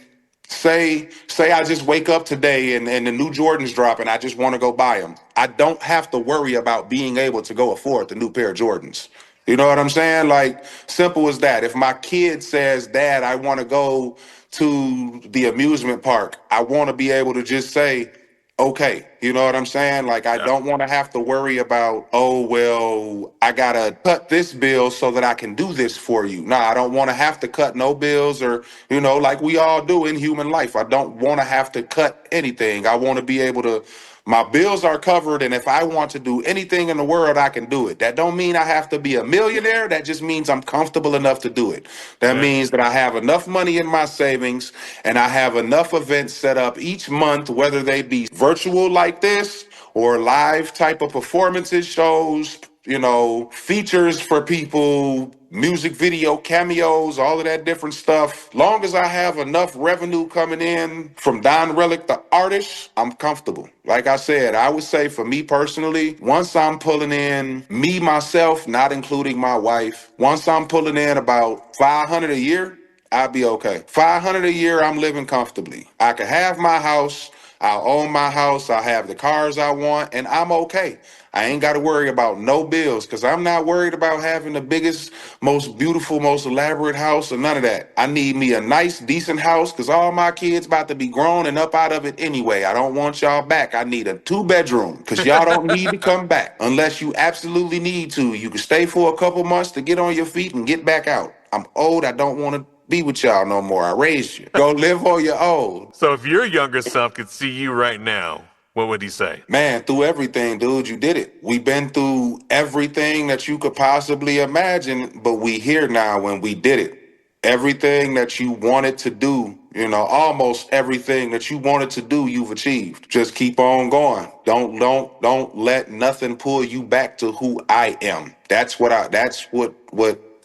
C: say I just wake up today and the new Jordans drop and I just want to go buy them. I don't have to worry about being able to go afford the new pair of Jordans. You know what I'm saying? Like, simple as that. If my kid says, Dad, I want to go to the amusement park, I want to be able to just say, okay. You know what I'm saying? Like, I don't want to have to worry about, oh, well, I got to cut this bill so that I can do this for you. Nah, I don't want to have to cut no bills or, like we all do in human life. I don't want to have to cut anything. I want to be able to. My bills are covered, and if I want to do anything in the world, I can do it. That don't mean I have to be a millionaire. That just means I'm comfortable enough to do it. That means that I have enough money in my savings, and I have enough events set up each month, whether they be virtual like this or live type of performances, shows, features for people, music video cameos, all of that different stuff. Long as I have enough revenue coming in from Don Reliq, the artist, I'm comfortable. Like I said, I would say for me personally, once I'm pulling in me, myself, not including my wife, once I'm pulling in about $500 a year, I'll be okay. $500 a year, I'm living comfortably. I can have my house. I'll own my house. I'll have the cars I want, and I'm okay. I ain't got to worry about no bills because I'm not worried about having the biggest, most beautiful, most elaborate house or none of that. I need me a nice, decent house because all my kids about to be grown and up out of it anyway. I don't want y'all back. I need a 2-bedroom because y'all don't need to come back unless you absolutely need to. You can stay for a couple months to get on your feet and get back out. I'm old. I don't want to be with y'all no more. I raised you. Go live on your own.
B: So if your younger self could see you right now, what would he say?
C: Man, through everything, dude, you did it. We've been through everything that you could possibly imagine, but we here now when we did it. Everything that you wanted to do, almost everything that you wanted to do, you've achieved. Just keep on going. Don't let nothing pull you back to who I am. That's what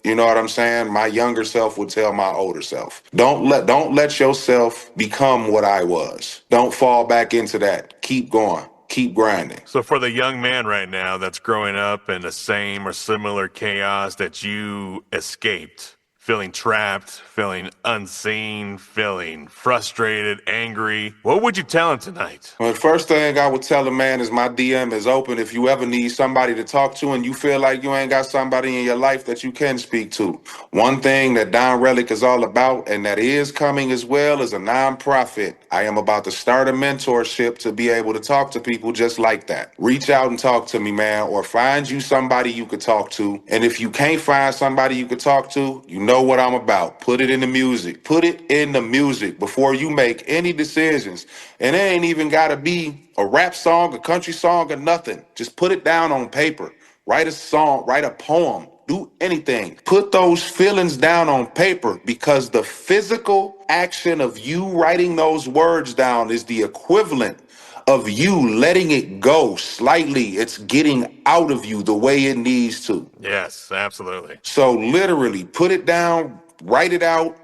C: you know what I'm saying? My younger self would tell my older self. Don't let yourself become what I was. Don't fall back into that. Keep going. Keep grinding.
B: So for the young man right now that's growing up in the same or similar chaos that you escaped feeling trapped, feeling unseen, feeling frustrated, angry. What would you tell him tonight?
C: Well, the first thing I would tell a man is my DM is open if you ever need somebody to talk to and you feel like you ain't got somebody in your life that you can speak to. One thing that Don Reliq is all about, and that is coming as well, is a nonprofit. I am about to start a mentorship to be able to talk to people just like that. Reach out and talk to me, man, or find you somebody you could talk to. And if you can't find somebody you could talk to, you know what I'm about. Put it in the music. Put it in the music before you make any decisions. And it ain't even got to be a rap song, a country song, or nothing. Just put it down on paper. Write a song, write a poem, do anything. Put those feelings down on paper, because the physical action of you writing those words down is the equivalent of you letting it go slightly. It's getting out of you the way it needs to.
B: Yes, absolutely.
C: So literally put it down, write it out,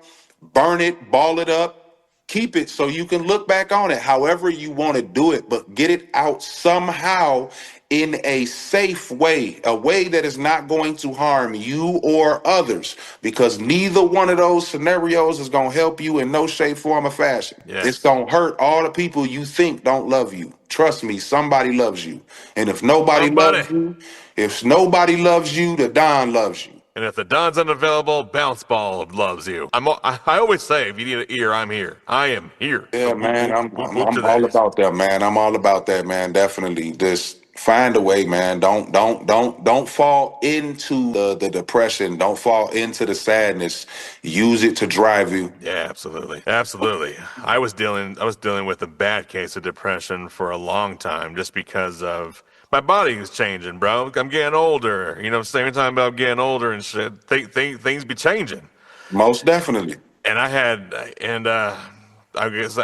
C: burn it, ball it up, keep it so you can look back on it however you want to do it, but get it out somehow in a safe way, a way that is not going to harm you or others, because neither one of those scenarios is going to help you in no shape, form, or fashion.
B: Yes.
C: It's going to hurt all the people you think don't love you. Trust me, somebody loves you. And if nobody loves you, the Don loves you.
B: And if the Don's unavailable, Bounce Ball loves you. I always say, if you need an ear, I'm here. I am here.
C: Yeah,
B: So
C: man, I'm
B: to
C: all
B: that.
C: about that, man. I'm all about that, man. Definitely. Just find a way, man. Don't fall into the depression. Don't fall into the sadness. Use it to drive you.
B: Yeah, absolutely. Absolutely. I was dealing with a bad case of depression for a long time, just because of my body is changing, bro. I'm getting older. You know, same time about getting older and shit. Things be changing.
C: Most definitely.
B: And I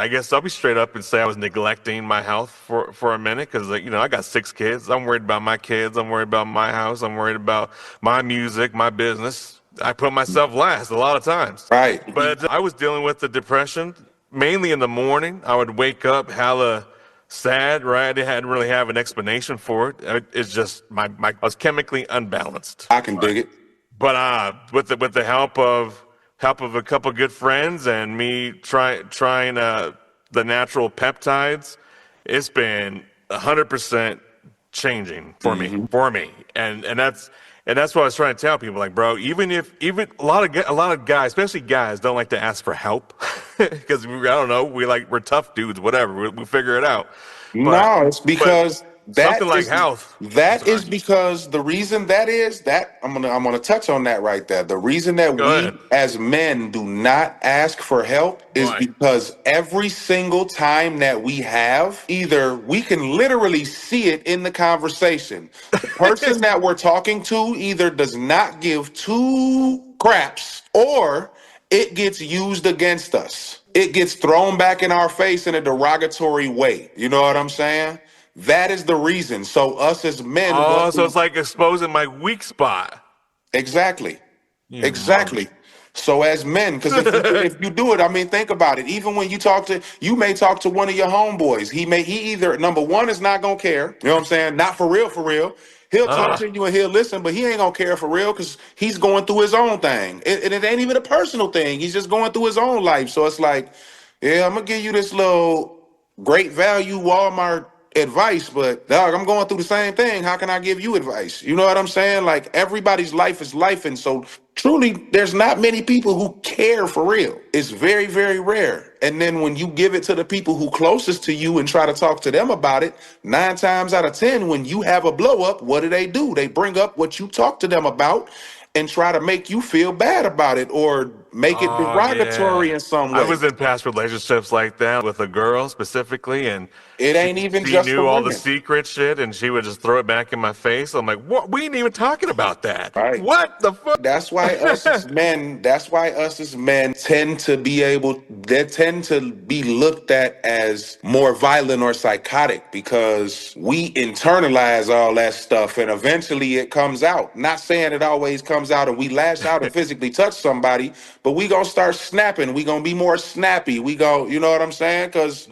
B: guess I'll be straight up and say I was neglecting my health for a minute, because I got 6 kids. I'm worried about my kids. I'm worried about my house. I'm worried about my music, my business. I put myself last a lot of times.
C: Right.
B: But I was dealing with the depression mainly in the morning. I would wake up hella sad, right? I didn't really have an explanation for it. It's just I was chemically unbalanced.
C: I can dig it.
B: But with the help of a couple good friends and me trying the natural peptides, it's been 100% changing for me. And that's what I was trying to tell people. Like, bro, even a lot of guys, especially guys, don't like to ask for help because we're tough dudes, whatever. We figure it out.
C: No, it's because
B: something like health.
C: That is because the reason that is that I'm gonna touch on that right there. The reason that we as men do not ask for help is because every single time that we have, either we can literally see it in the conversation. The person that we're talking to either does not give 2 craps, or it gets used against us. It gets thrown back in our face in a derogatory way. You know what I'm saying? That is the reason. So us as men.
B: Oh, so it's like exposing my weak spot.
C: Exactly. Exactly. So as men, because if you do it, I mean, think about it. Even when you may talk to one of your homeboys. He either, number one, is not gonna care. You know what I'm saying? Not for real, for real. He'll talk to you and he'll listen, but he ain't gonna care for real because he's going through his own thing. And it ain't even a personal thing. He's just going through his own life. So it's like, yeah, I'm gonna give you this little great value Walmart advice, but dog, I'm going through the same thing. How can I give you advice? You know what I'm saying? Like, everybody's life is life, and so truly there's not many people who care for real. It's very, very rare. And then when you give it to the people who closest to you and try to talk to them about it, 9 times out of 10, when you have a blow up, what do? They bring up what you talked to them about and try to make you feel bad about it or make it derogatory in some way.
B: I was in past relationships like that with a girl specifically, and
C: it ain't even
B: she
C: just
B: knew all the secret shit, and she would just throw it back in my face. I'm like, what? We ain't even talking about that.
C: Right.
B: What the fuck?
C: That's why us as men tend to be looked at as more violent or psychotic, because we internalize all that stuff and eventually it comes out. Not saying it always comes out and we lash out and physically touch somebody, but we gonna start snapping. We gonna be more snappy. You know what I'm saying? Because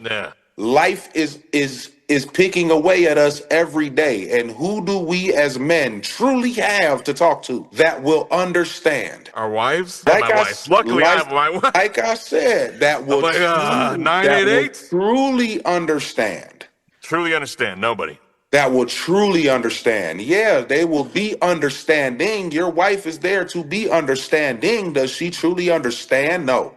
C: life is is picking away at us every day. And who do we as men truly have to talk to that will understand?
B: Our wives?
C: Like
B: My wife. Luckily, I have my wife.
C: like I said, that will,
B: I'm like,
C: that will
B: 988?
C: truly understand.
B: Truly understand. Nobody.
C: That will truly understand. Yeah, they will be understanding. Your wife is there to be understanding. Does she truly understand? No.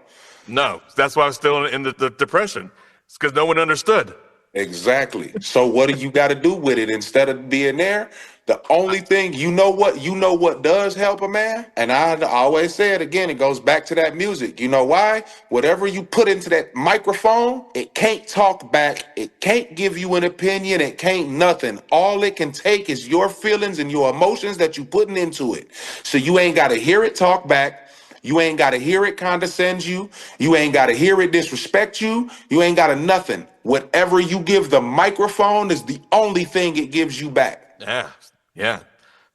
B: No. That's why I was still in the depression. It's because no one understood.
C: Exactly. So what do you got to do with it instead of being there? The only thing, you know what does help a man? And I always say it again, it goes back to that music. You know why? Whatever you put into that microphone, it can't talk back. It can't give you an opinion. It can't nothing. All it can take is your feelings and your emotions that you putting into it. So you ain't got to hear it talk back. You ain't got to hear it condescend you. You ain't got to hear it disrespect you. You ain't got to nothing. Whatever you give the microphone is the only thing it gives you back.
B: Yeah. Yeah.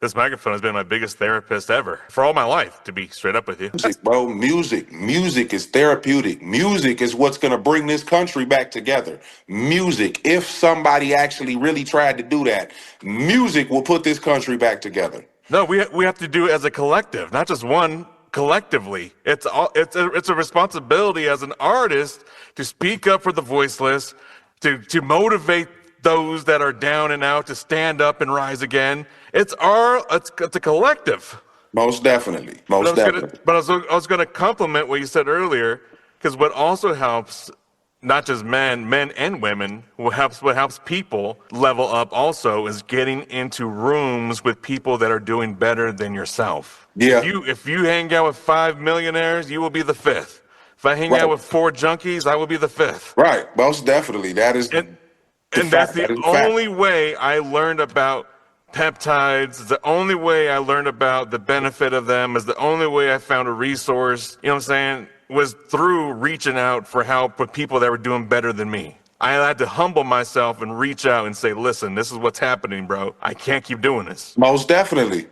B: This microphone has been my biggest therapist ever for all my life, to be straight up with you.
C: Music, bro, music is therapeutic. Music is what's going to bring this country back together. Music, if somebody actually really tried to do that, music will put this country back together.
B: No, we have to do it as a collective, not just one. Collectively, it's a responsibility as an artist to speak up for the voiceless, to motivate those that are down and out to stand up and rise again. It's a collective.
C: Most definitely. Most definitely.
B: But I was going to compliment what you said earlier, because what also helps, not just men and women, what helps people level up also is getting into rooms with people that are doing better than yourself.
C: Yeah.
B: If you hang out with 5 millionaires, you will be the fifth. If I hang out with 4 junkies, I will be the fifth.
C: Right. Most definitely. That is
B: and that's the only way I learned about peptides. It's the only way I learned about the benefit of them. Is the only way I found a resource. You know what I'm saying? Was through reaching out for help with people that were doing better than me. I had to humble myself and reach out and say, listen, this is what's happening, bro. I can't keep doing this.
C: Most definitely.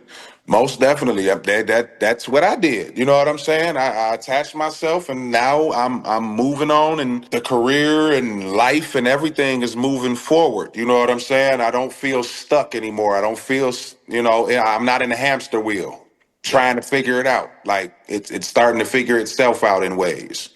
C: Most definitely. That's what I did. You know what I'm saying? I attached myself, and now I'm moving on, and the career and life and everything is moving forward. You know what I'm saying? I don't feel stuck anymore. I don't feel, I'm not in the hamster wheel trying to figure it out. Like it's starting to figure itself out in ways.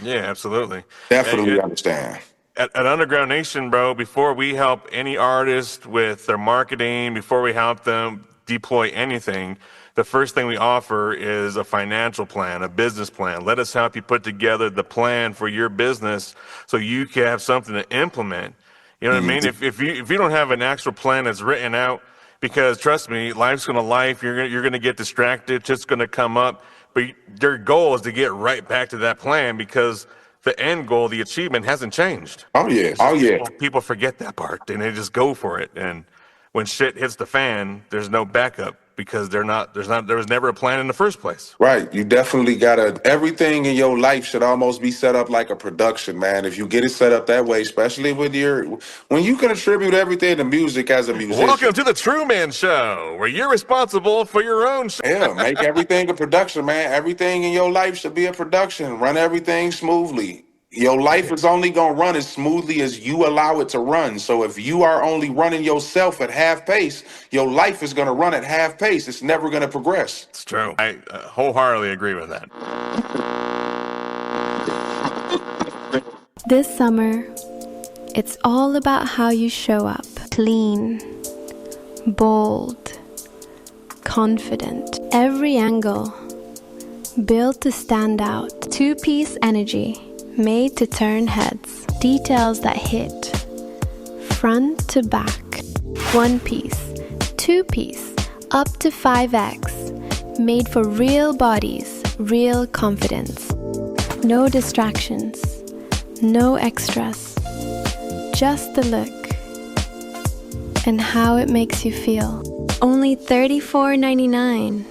B: Yeah, absolutely.
C: Definitely understand.
B: At Underground Nation, bro, before we help any artist with their marketing, before we help them deploy anything, the first thing we offer is a financial plan, a business plan. Let us help you put together the plan for your business so you can have something to implement. You know what I mean? If you don't have an actual plan that's written out, because trust me, life's gonna life. You're gonna get distracted. Just gonna come up. But their goal is to get right back to that plan, because the end goal, the achievement, hasn't changed.
C: Oh yeah.
B: People forget that part and they just go for it. And when shit hits the fan, there's no backup, because there was never a plan in the first place.
C: Right. You definitely everything in your life should almost be set up like a production, man. If you get it set up that way, especially when you can attribute everything to music as a musician.
B: Welcome to the True Man Show, where you're responsible for your own shit.
C: Yeah, make everything a production, man. Everything in your life should be a production. Run everything smoothly. Your life is only going to run as smoothly as you allow it to run. So if you are only running yourself at half pace, your life is going to run at half pace. It's never going to progress.
B: It's true. I wholeheartedly agree with that.
G: This summer, it's all about how you show up. Clean, bold, confident. Every angle, built to stand out. Two-piece energy. Made to turn heads. Details that hit. Front to back. One piece. Two piece. Up to 5X. Made for real bodies. Real confidence. No distractions. No extras. Just the look. And how it makes you feel. Only $34.99.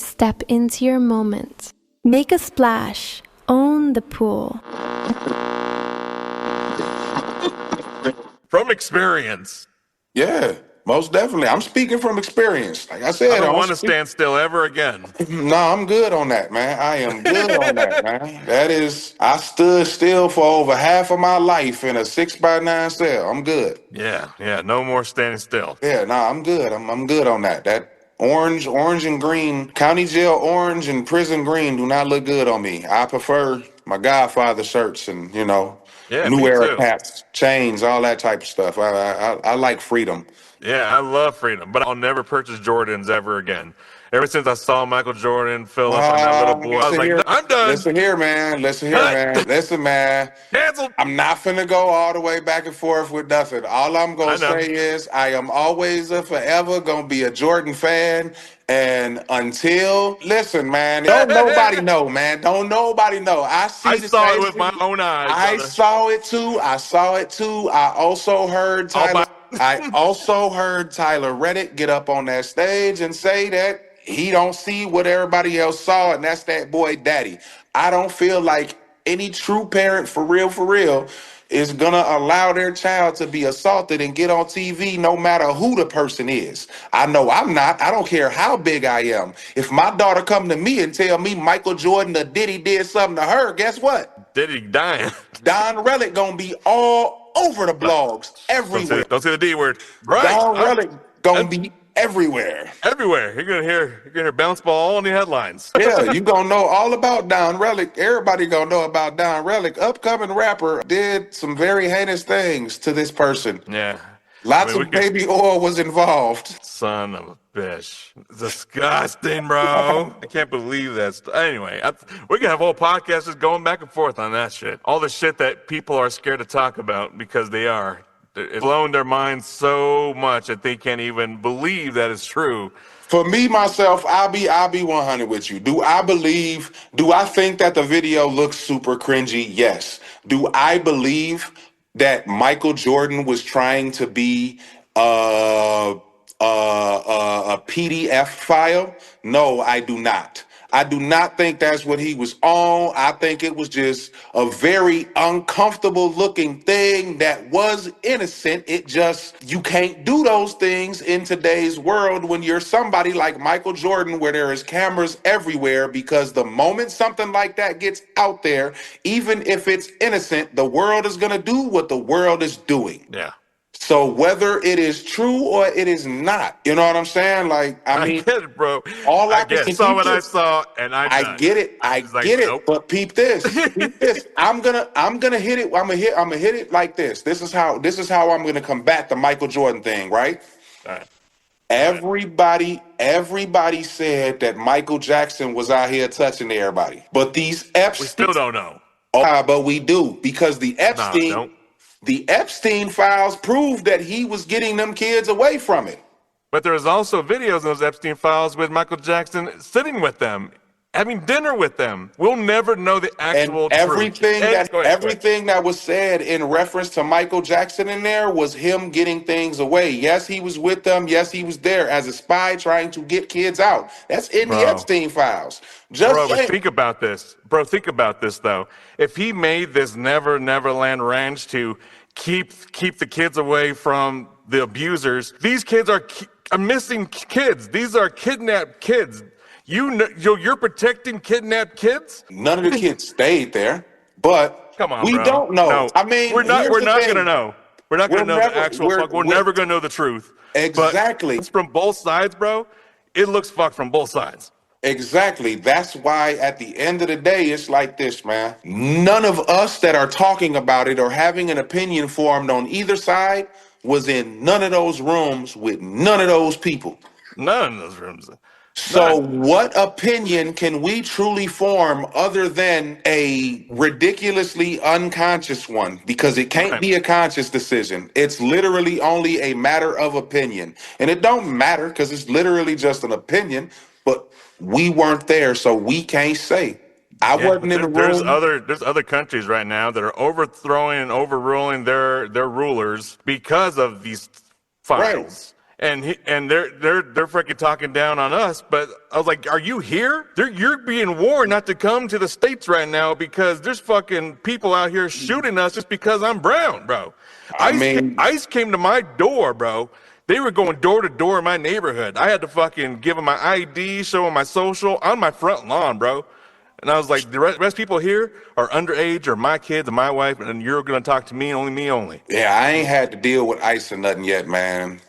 G: Step into your moment. Make a splash. Own the pool.
B: From experience.
C: Yeah. Most definitely. I'm speaking from experience. Like I said,
B: I don't
C: don't
B: want to
C: speak.
B: stand still ever again.
C: No, I'm good on that, man. I am good on that, man. That is, I stood still for over half of my life in a 6x9 cell. I'm good.
B: Yeah, no more standing still.
C: Yeah, no, I'm good. I'm good on that. That orange and green, county jail orange and prison green do not look good on me. I prefer my Godfather shirts and,
B: Yeah,
C: new
B: me
C: era
B: too.
C: caps, chains, all that type of stuff. I like freedom.
B: Yeah, I love freedom, but I'll never purchase Jordans ever again. Ever since I saw Michael Jordan fill up on that little boy, I was
C: Listen
B: like,
C: here.
B: "No, I'm done.
C: Listen here, man. Listen here,
B: Cut.
C: man. Listen, man.
B: Canceled."
C: I'm not finna go all the way back and forth with nothing. All I'm
B: I
C: gonna
B: know.
C: say is I am always and forever gonna be a Jordan fan. And until listen, man, don't nobody know, man. Don't nobody know. I see
B: I
C: the
B: saw it
C: same
B: with my
C: shit.
B: own eyes,
C: I
B: brother.
C: saw it too. I saw it too. I also heard
B: All
C: Tyler.
B: by
C: I also heard Tyler Reddick get up on that stage and say that he don't see what everybody else saw, and that's that boy daddy. I don't feel like any true parent for real is gonna allow their child to be assaulted and get on TV no matter who the person is. I know I'm not. I don't care how big I am. If my daughter come to me and tell me Michael Jordan or Diddy did something to her, guess what?
B: Diddy dying.
C: Don Relic gonna be all over the blogs everywhere.
B: Don't say the D word. Right.
C: Don Relic gonna be everywhere.
B: Everywhere. You're gonna hear bounce ball all in the headlines.
C: Yeah, you gonna know all about Don Relic. Everybody gonna know about Don Relic. Upcoming rapper did some very heinous things to this person.
B: Yeah.
C: Lots of baby oil was involved.
B: Son of a bitch. Disgusting, bro. I can't believe that. Anyway, we can have whole podcasts just going back and forth on that shit. All the shit that people are scared to talk about because they are. It's blown their minds so much that they can't even believe that it's true.
C: For me, myself, I'll be 100 with you. Do I think that the video looks super cringy? Yes. Do I believe that Michael Jordan was trying to be a PDF file? No, I do not. I do not think that's what he was on. I think it was just a very uncomfortable looking thing that was innocent. You can't do those things in today's world when you're somebody like Michael Jordan, where there is cameras everywhere, because the moment something like that gets out there, even if it's innocent, the world is going to do what the world is doing.
B: Yeah.
C: So whether it is true or it is not, you know what I'm saying? Like, I mean,
B: get it, bro.
C: All I
B: saw what I saw, and
C: I get it. I get it. But peep this. Peep this. I'm gonna hit it. I'm gonna hit it like this. This is how I'm gonna combat the Michael Jordan thing, right?
B: All right.
C: Everybody said that Michael Jackson was out here touching everybody, but these Epstein.
B: We still don't know.
C: But we do, because the Epstein files prove that he was getting them kids away from it.
B: But there's also videos in those Epstein files with Michael Jackson sitting with them, having dinner with them. We'll never know the actual
C: and everything
B: truth.
C: Everything that was said in reference to Michael Jackson in there was him getting things away. Yes, he was with them. Yes, he was there as a spy trying to get kids out. That's in the Epstein files.
B: But think about this. Bro, think about this, though. If he made this Neverland Ranch to keep the kids away from the abusers, these kids are missing kids. These are kidnapped kids. You're protecting kidnapped kids?
C: None of the kids stayed there, but
B: come on,
C: we
B: bro.
C: don't know.
B: No,
C: I mean,
B: we're not gonna know. We're not gonna know the actual fuck. We're never gonna know the truth.
C: Exactly.
B: But it's from both sides, bro. It looks fucked from both sides.
C: Exactly. That's why at the end of the day, it's like this, man. None of us that are talking about it or having an opinion formed on either side was in none of those rooms with none of those people.
B: None of those rooms.
C: So what opinion can we truly form other than a ridiculously unconscious one? Because it can't be a conscious decision. It's literally only a matter of opinion. And it don't matter because it's literally just an opinion, but we weren't there, so we can't say. I wasn't in the room.
B: There's other countries right now that are overthrowing and overruling their rulers because of these files. Right. And they're freaking talking down on us. But I was like, are you here? You're being warned not to come to the States right now because there's fucking people out here shooting us just because I'm brown, bro. ICE came to my door, bro. They were going door to door in my neighborhood. I had to fucking give them my ID, show them my social on my front lawn, bro. And I was like, the rest people here are underage or my kids and my wife, and you're going to talk to me, only me only.
C: Yeah, I ain't had to deal with ICE or nothing yet, man.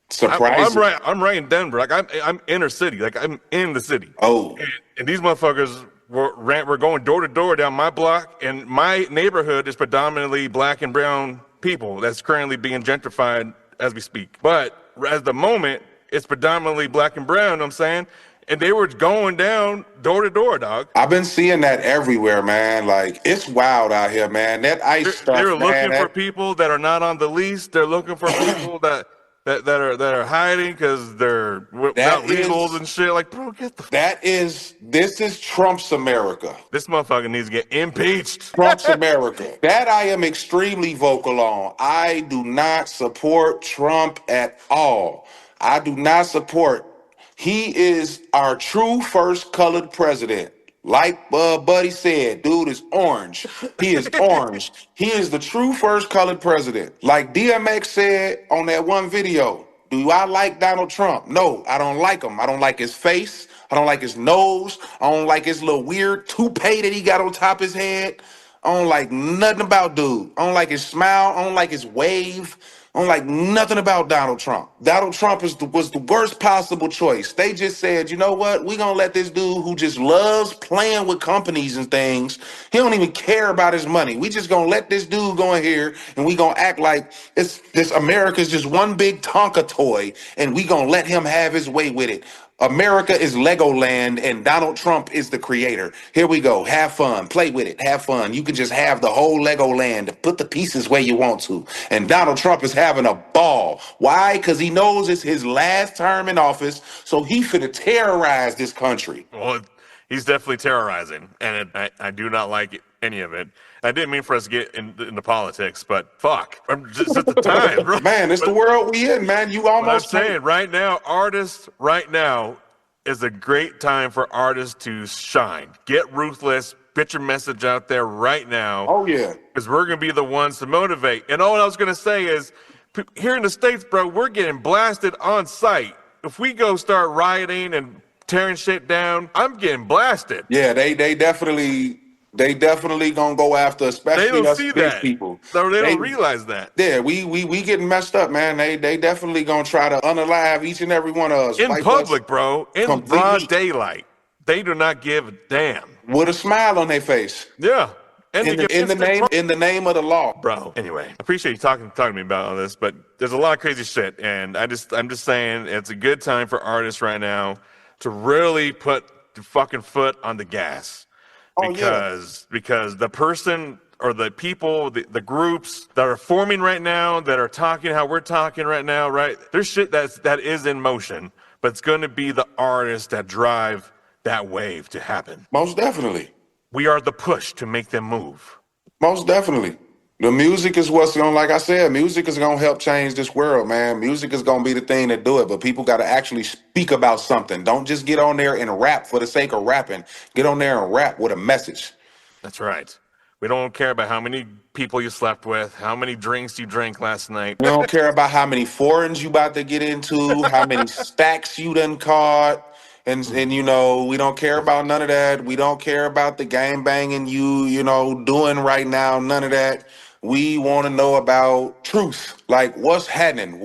C: Surprising.
B: I'm right in Denver. Like, I'm inner city. Like, I'm in the city.
C: Oh.
B: And these motherfuckers were going door to door down my block, and my neighborhood is predominantly black and brown people that's currently being gentrified as we speak. But at the moment, it's predominantly black and brown, you know what I'm saying? And they were going down door to door, dog.
C: I've been seeing that everywhere, man. Like, it's wild out here, man. That ICE stuff,
B: They're
C: man,
B: looking for people that are not on the lease. They're looking for people that are hiding because they're without legals and shit. Like, bro, get the.
C: This is Trump's America.
B: This motherfucker needs to get impeached.
C: Trump's America. That I am extremely vocal on. I do not support Trump at all. I do not support. He is our true first colored president. Like Buddy said, dude is orange. He is orange. He is the true first colored president. Like DMX said on that one video, do I like Donald Trump? No, I don't like him. I don't like his face. I don't like his nose. I don't like his little weird toupee that he got on top of his head. I don't like nothing about dude. I don't like his smile. I don't like his wave. I don't like nothing about Donald Trump. Donald Trump was the worst possible choice. They just said, you know what? We're going to let this dude who just loves playing with companies and things, he don't even care about his money. We just going to let this dude go in here and we going to act like this America's just one big Tonka toy and we going to let him have his way with it. America is Legoland and Donald Trump is the creator. Here we go. Have fun. Play with it. Have fun. You can just have the whole Legoland. Put the pieces where you want to. And Donald Trump is having a ball. Why? Because he knows it's his last term in office, so he finna terrorize this country.
B: Well, he's definitely terrorizing, and I do not like any of it. I didn't mean for us to get into politics, but fuck. I'm just at the time, bro.
C: Man, it's the world we in, man. You almost
B: saying right now, artists right now is a great time for artists to shine. Get ruthless, get your message out there right now.
C: Oh, yeah.
B: Because we're going to be the ones to motivate. And all I was going to say is, here in the States, bro, we're getting blasted on sight. If we go start rioting and tearing shit down, I'm getting blasted.
C: Yeah, they definitely gonna go after, especially us big people.
B: So they don't realize that.
C: Yeah, we getting messed up, man. They definitely gonna try to unalive each and every one of us.
B: In public, bro. In broad daylight. They do not give a damn.
C: With a smile on their face.
B: Yeah. And
C: in the name of the law.
B: Bro. Anyway, I appreciate you talking to me about all this, but there's a lot of crazy shit. And I'm just saying it's a good time for artists right now to really put the fucking foot on the gas. Because the person or the people, the groups that are forming right now, that are talking how we're talking right now, right? There's shit that is in motion, but it's going to be the artists that drive that wave to happen.
C: Most definitely.
B: We are the push to make them move.
C: Most definitely. The music is what's going, like I said, music is going to help change this world, man. Music is going to be the thing that do it, but people got to actually speak about something. Don't just get on there and rap for the sake of rapping. Get on there and rap with a message.
B: That's right. We don't care about how many people you slept with, how many drinks you drank last night.
C: We don't care about how many foreigns you about to get into, how many stacks you done caught. And you know, we don't care about none of that. We don't care about the gang banging you know, doing right now. None of that. We want to know about truth. Like, what's happening?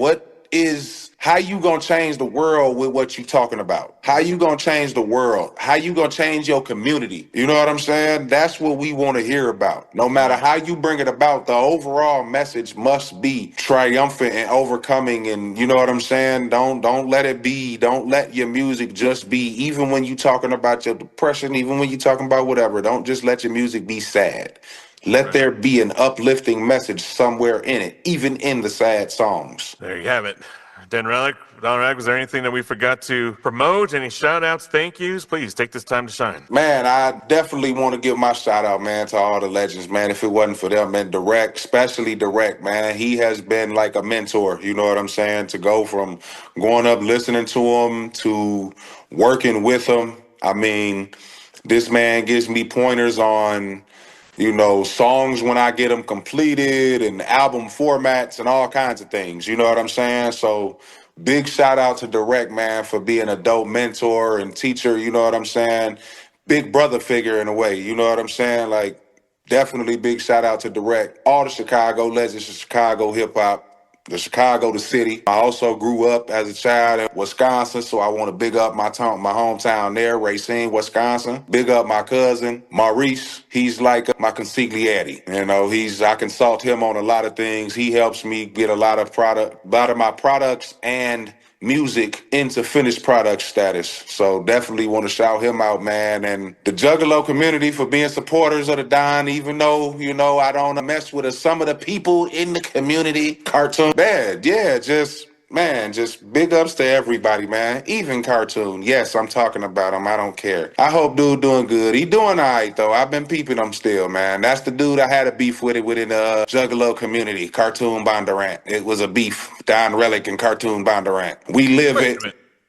C: How you gonna change the world with what you talking about? How you gonna change the world? How you gonna change your community? You know what I'm saying? That's what we want to hear about. No matter how you bring it about, the overall message must be triumphant and overcoming. And you know what I'm saying? Don't let it be. Don't let your music just be, even when you talking about your depression, even when you talking about whatever, don't just let your music be sad. Let there be an uplifting message somewhere in it, even in the sad songs.
B: There you have it. Don Reliq, was there anything that we forgot to promote? Any shout outs, thank yous? Please take this time to shine.
C: Man, I definitely want to give my shout out, man, to all the legends, man. If it wasn't for them, man, Direct, especially Direct, man, he has been like a mentor, you know what I'm saying? To go from going up, listening to him, to working with him. I mean, this man gives me pointers on you know, songs when I get them completed and album formats and all kinds of things. You know what I'm saying? So big shout out to Direct, man, for being a dope mentor and teacher. You know what I'm saying? Big brother figure in a way. You know what I'm saying? Like, definitely big shout out to Direct. All the Chicago legends of Chicago hip hop. The Chicago, the city. I also grew up as a child in Wisconsin, so I want to big up my hometown there, Racine, Wisconsin. Big up my cousin, Maurice. He's like my consigliere. You know, I consult him on a lot of things. He helps me get a lot of my products and music into finished product status. So definitely want to shout him out, man. And the Juggalo community for being supporters of the Don, even though, you know, I don't mess with some of the people in the community. Cartoon bad. Yeah, just big ups to everybody, man. Even Cartoon. Yes, I'm talking about him. I don't care. I hope dude doing good. He doing all right, though. I've been peeping him still, man. That's the dude I had a beef with it within the Juggalo community. Cartoon Bondurant. It was a beef. Don Reliq and Cartoon Bondurant. We live it.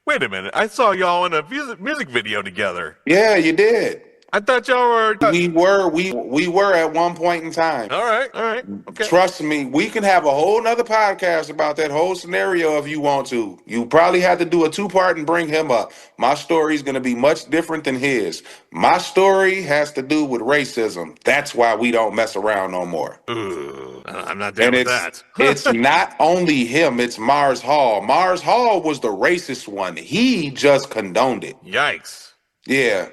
B: Wait a minute. I saw y'all in a music video together.
C: Yeah, you did.
B: I thought y'all were...
C: We were at one point in time.
B: All right. Okay.
C: Trust me, we can have a whole nother podcast about that whole scenario if you want to. You probably have to do a 2-part and bring him up. My story is going to be much different than his. My story has to do with racism. That's why we don't mess around no more.
B: Ooh, I'm not down with that.
C: It's not only him, it's Mars Hall. Mars Hall was the racist one. He just condoned it.
B: Yikes.
C: Yeah.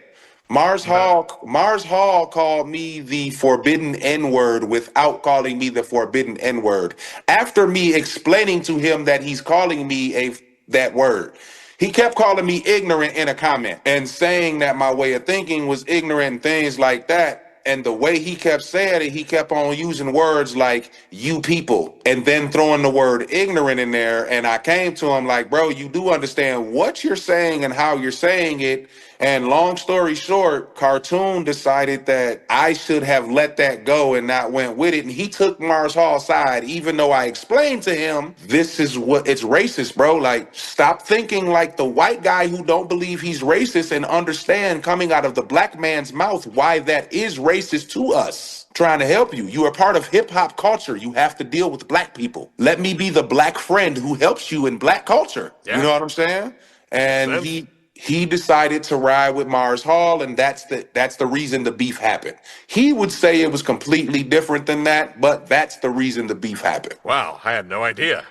C: Mars Hall called me the forbidden N-word without calling me the forbidden N-word. After me explaining to him that he's calling me that word, he kept calling me ignorant in a comment and saying that my way of thinking was ignorant and things like that. And the way he kept saying it, he kept on using words like "you people" and then throwing the word ignorant in there. And I came to him like, bro, you do understand what you're saying and how you're saying it. And long story short, Cartoon decided that I should have let that go and not went with it. And he took Mars Hall's side, even though I explained to him, this is what it's racist, bro. Like, stop thinking like the white guy who don't believe he's racist and understand coming out of the black man's mouth why that is racist to us. Trying to help you. You are part of hip hop culture. You have to deal with black people. Let me be the black friend who helps you in black culture. Yeah. You know what I'm saying? And he decided to ride with Mars Hall, and that's the reason the beef happened. He would say it was completely different than that, but that's the reason the beef happened.
B: Wow, I had no idea.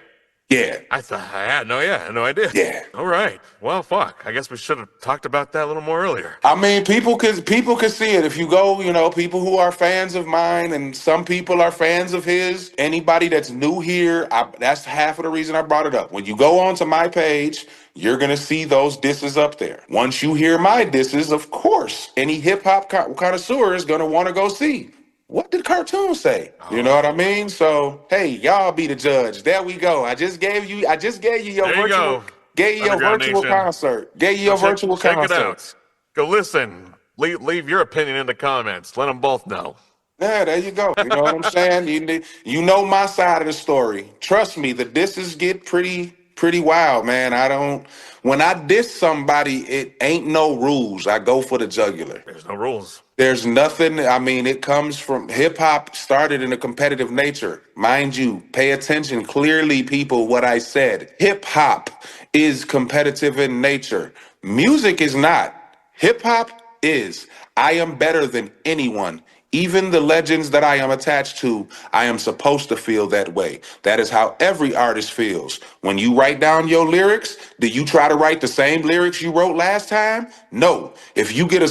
C: Yeah.
B: I had no idea.
C: Yeah.
B: All right. Well, fuck. I guess we should have talked about that a little more earlier.
C: I mean, people could see it. If you go, you know, people who are fans of mine and some people are fans of his, anybody that's new here, that's half of the reason I brought it up. When you go onto my page, you're going to see those disses up there. Once you hear my disses, of course, any hip-hop connoisseur is going to want to go see. What did Cartoon say? You know what I mean? So, hey, y'all be the judge. There we go. I just gave you your virtual concert. Gave you your virtual concert.
B: Check it out. Go listen. Leave your opinion in the comments. Let them both know.
C: Yeah, there you go. You know what I'm saying? You know my side of the story. Trust me, the disses get pretty wild, man. When I diss somebody, it ain't no rules. I go for the jugular.
B: There's no rules.
C: There's nothing. I mean, it comes from hip hop started in a competitive nature. Mind you, pay attention clearly, people, what I said. Hip hop is competitive in nature. Music is not. Hip hop is. I am better than anyone. Even the legends that I am attached to, I am supposed to feel that way. That is how every artist feels. When you write down your lyrics, do you try to write the same lyrics you wrote last time? No. If you get on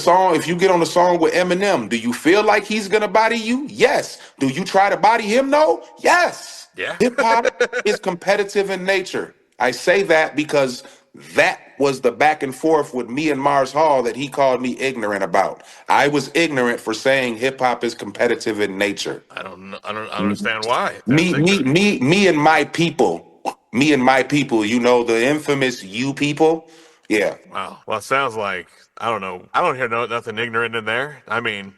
C: a song with Eminem, do you feel like he's gonna body you? Yes. Do you try to body him? No? Yes.
B: Yeah.
C: Hip hop is competitive in nature. I say that because that was the back and forth with me and Mars Hall that he called me ignorant about. I was ignorant for saying hip hop is competitive in nature.
B: I don't understand why.
C: Me and my people. You know, the infamous you people. Yeah.
B: Wow. Well, it sounds like, I don't know. I don't hear nothing ignorant in there. I mean,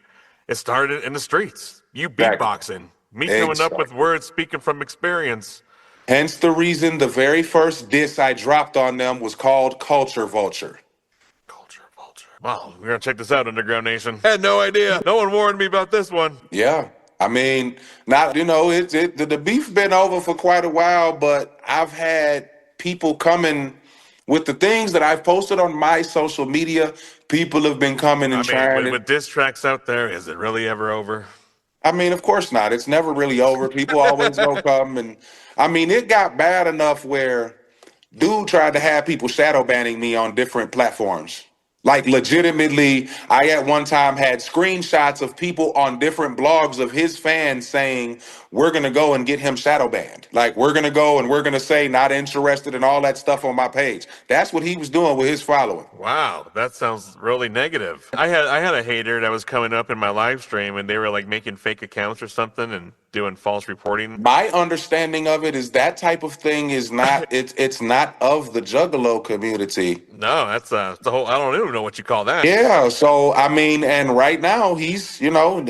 B: it started in the streets. You beatboxing. Me coming up with words speaking from experience.
C: Hence the reason the very first diss I dropped on them was called Culture Vulture.
B: Culture Vulture. Wow, we're gonna check this out, Underground Nation. Had no idea. No one warned me about this one.
C: Yeah. I mean, not, the beef been over for quite a while, but I've had people coming with the things that I've posted on my social media. People have been coming and trying.
B: With diss tracks out there, is it really ever over?
C: I mean, of course not. It's never really over. People always gonna come, and I mean, it got bad enough where dude tried to have people shadow banning me on different platforms. Like legitimately, I at one time had screenshots of people on different blogs of his fans saying, we're going to go and get him shadow banned. Like, we're going to go and we're going to say not interested and all that stuff on my page. That's what he was doing with his following.
B: Wow, that sounds really negative. I had a hater that was coming up in my live stream, and they were like making fake accounts or something and doing false reporting.
C: My understanding of it is that type of thing is not, it's not of the Juggalo community.
B: No, that's the whole, I don't even know what you call that.
C: Yeah, so I mean, and right now he's, he's a Juggalo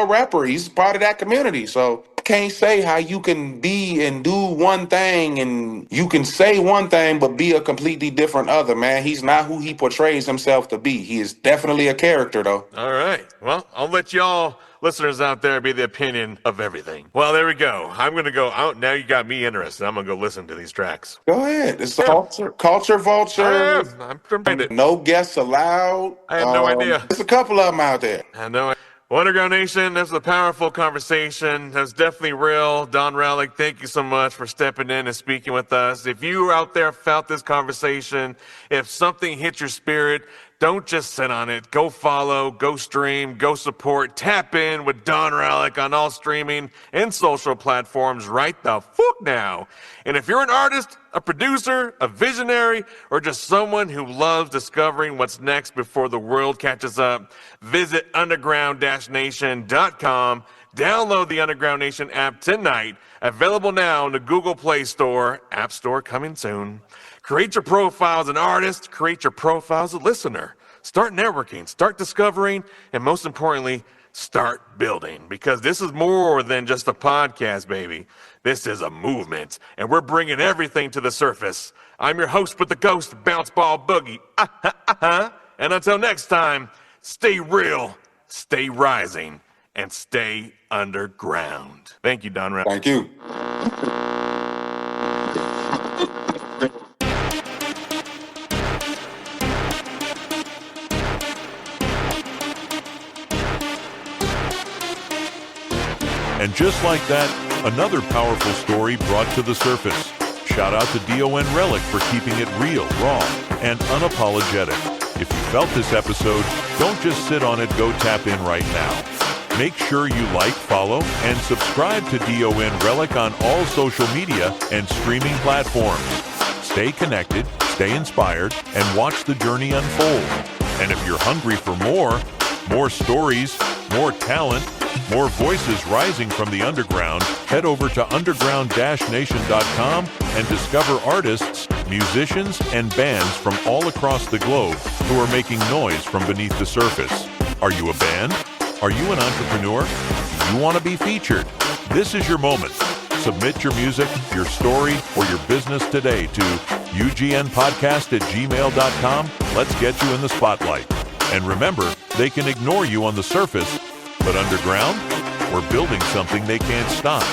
C: rapper. He's part of that community. So I can't say how you can be and do one thing and you can say one thing but be a completely different other, man. He's not who he portrays himself to be. He is definitely a character, though.
B: All right. Well, I'll let y'all listeners out there be the opinion of everything. Well, there we go. I'm going to go out. Now you got me interested. I'm going to go listen to these tracks.
C: Go ahead. It's Culture Vulture.
B: I'm trying to.
C: No guests allowed.
B: I had no idea.
C: There's a couple of them out there.
B: I know. Well, Underground Nation, that's a powerful conversation. That's definitely real. Don Reliq, thank you so much for stepping in and speaking with us. If you out there felt this conversation, if something hit your spirit, don't just sit on it. Go follow, go stream, go support, tap in with Don Reliq on all streaming and social platforms right the fuck now. And if you're an artist, a producer, a visionary, or just someone who loves discovering what's next before the world catches up, visit underground-nation.com. Download the Underground Nation app tonight. Available now in the Google Play Store, App Store coming soon. Create your profile as an artist, create your profile as a listener. Start networking, start discovering, and most importantly, start building. Because this is more than just a podcast, baby. This is a movement, and we're bringing everything to the surface. I'm your host with the ghost, Bounce Ball Boogie. And until next time, stay real, stay rising, and stay underground. Thank you, Don Reliq.
C: Thank you.
A: And just like that, another powerful story brought to the surface. Shout out to DON RELIQ for keeping it real, raw, and unapologetic. If you felt this episode, don't just sit on it, go tap in right now. Make sure you like, follow, and subscribe to DON RELIQ on all social media and streaming platforms. Stay connected, stay inspired, and watch the journey unfold. And if you're hungry for more stories, more talent, more voices rising from the underground, head over to underground-nation.com and discover artists, musicians, and bands from all across the globe who are making noise from beneath the surface. Are you a band? Are you an entrepreneur? Do you want to be featured? This is your moment. Submit your music, your story, or your business today to ugnpodcast@gmail.com. Let's get you in the spotlight. And remember, they can ignore you on the surface, but underground, we're building something they can't stop.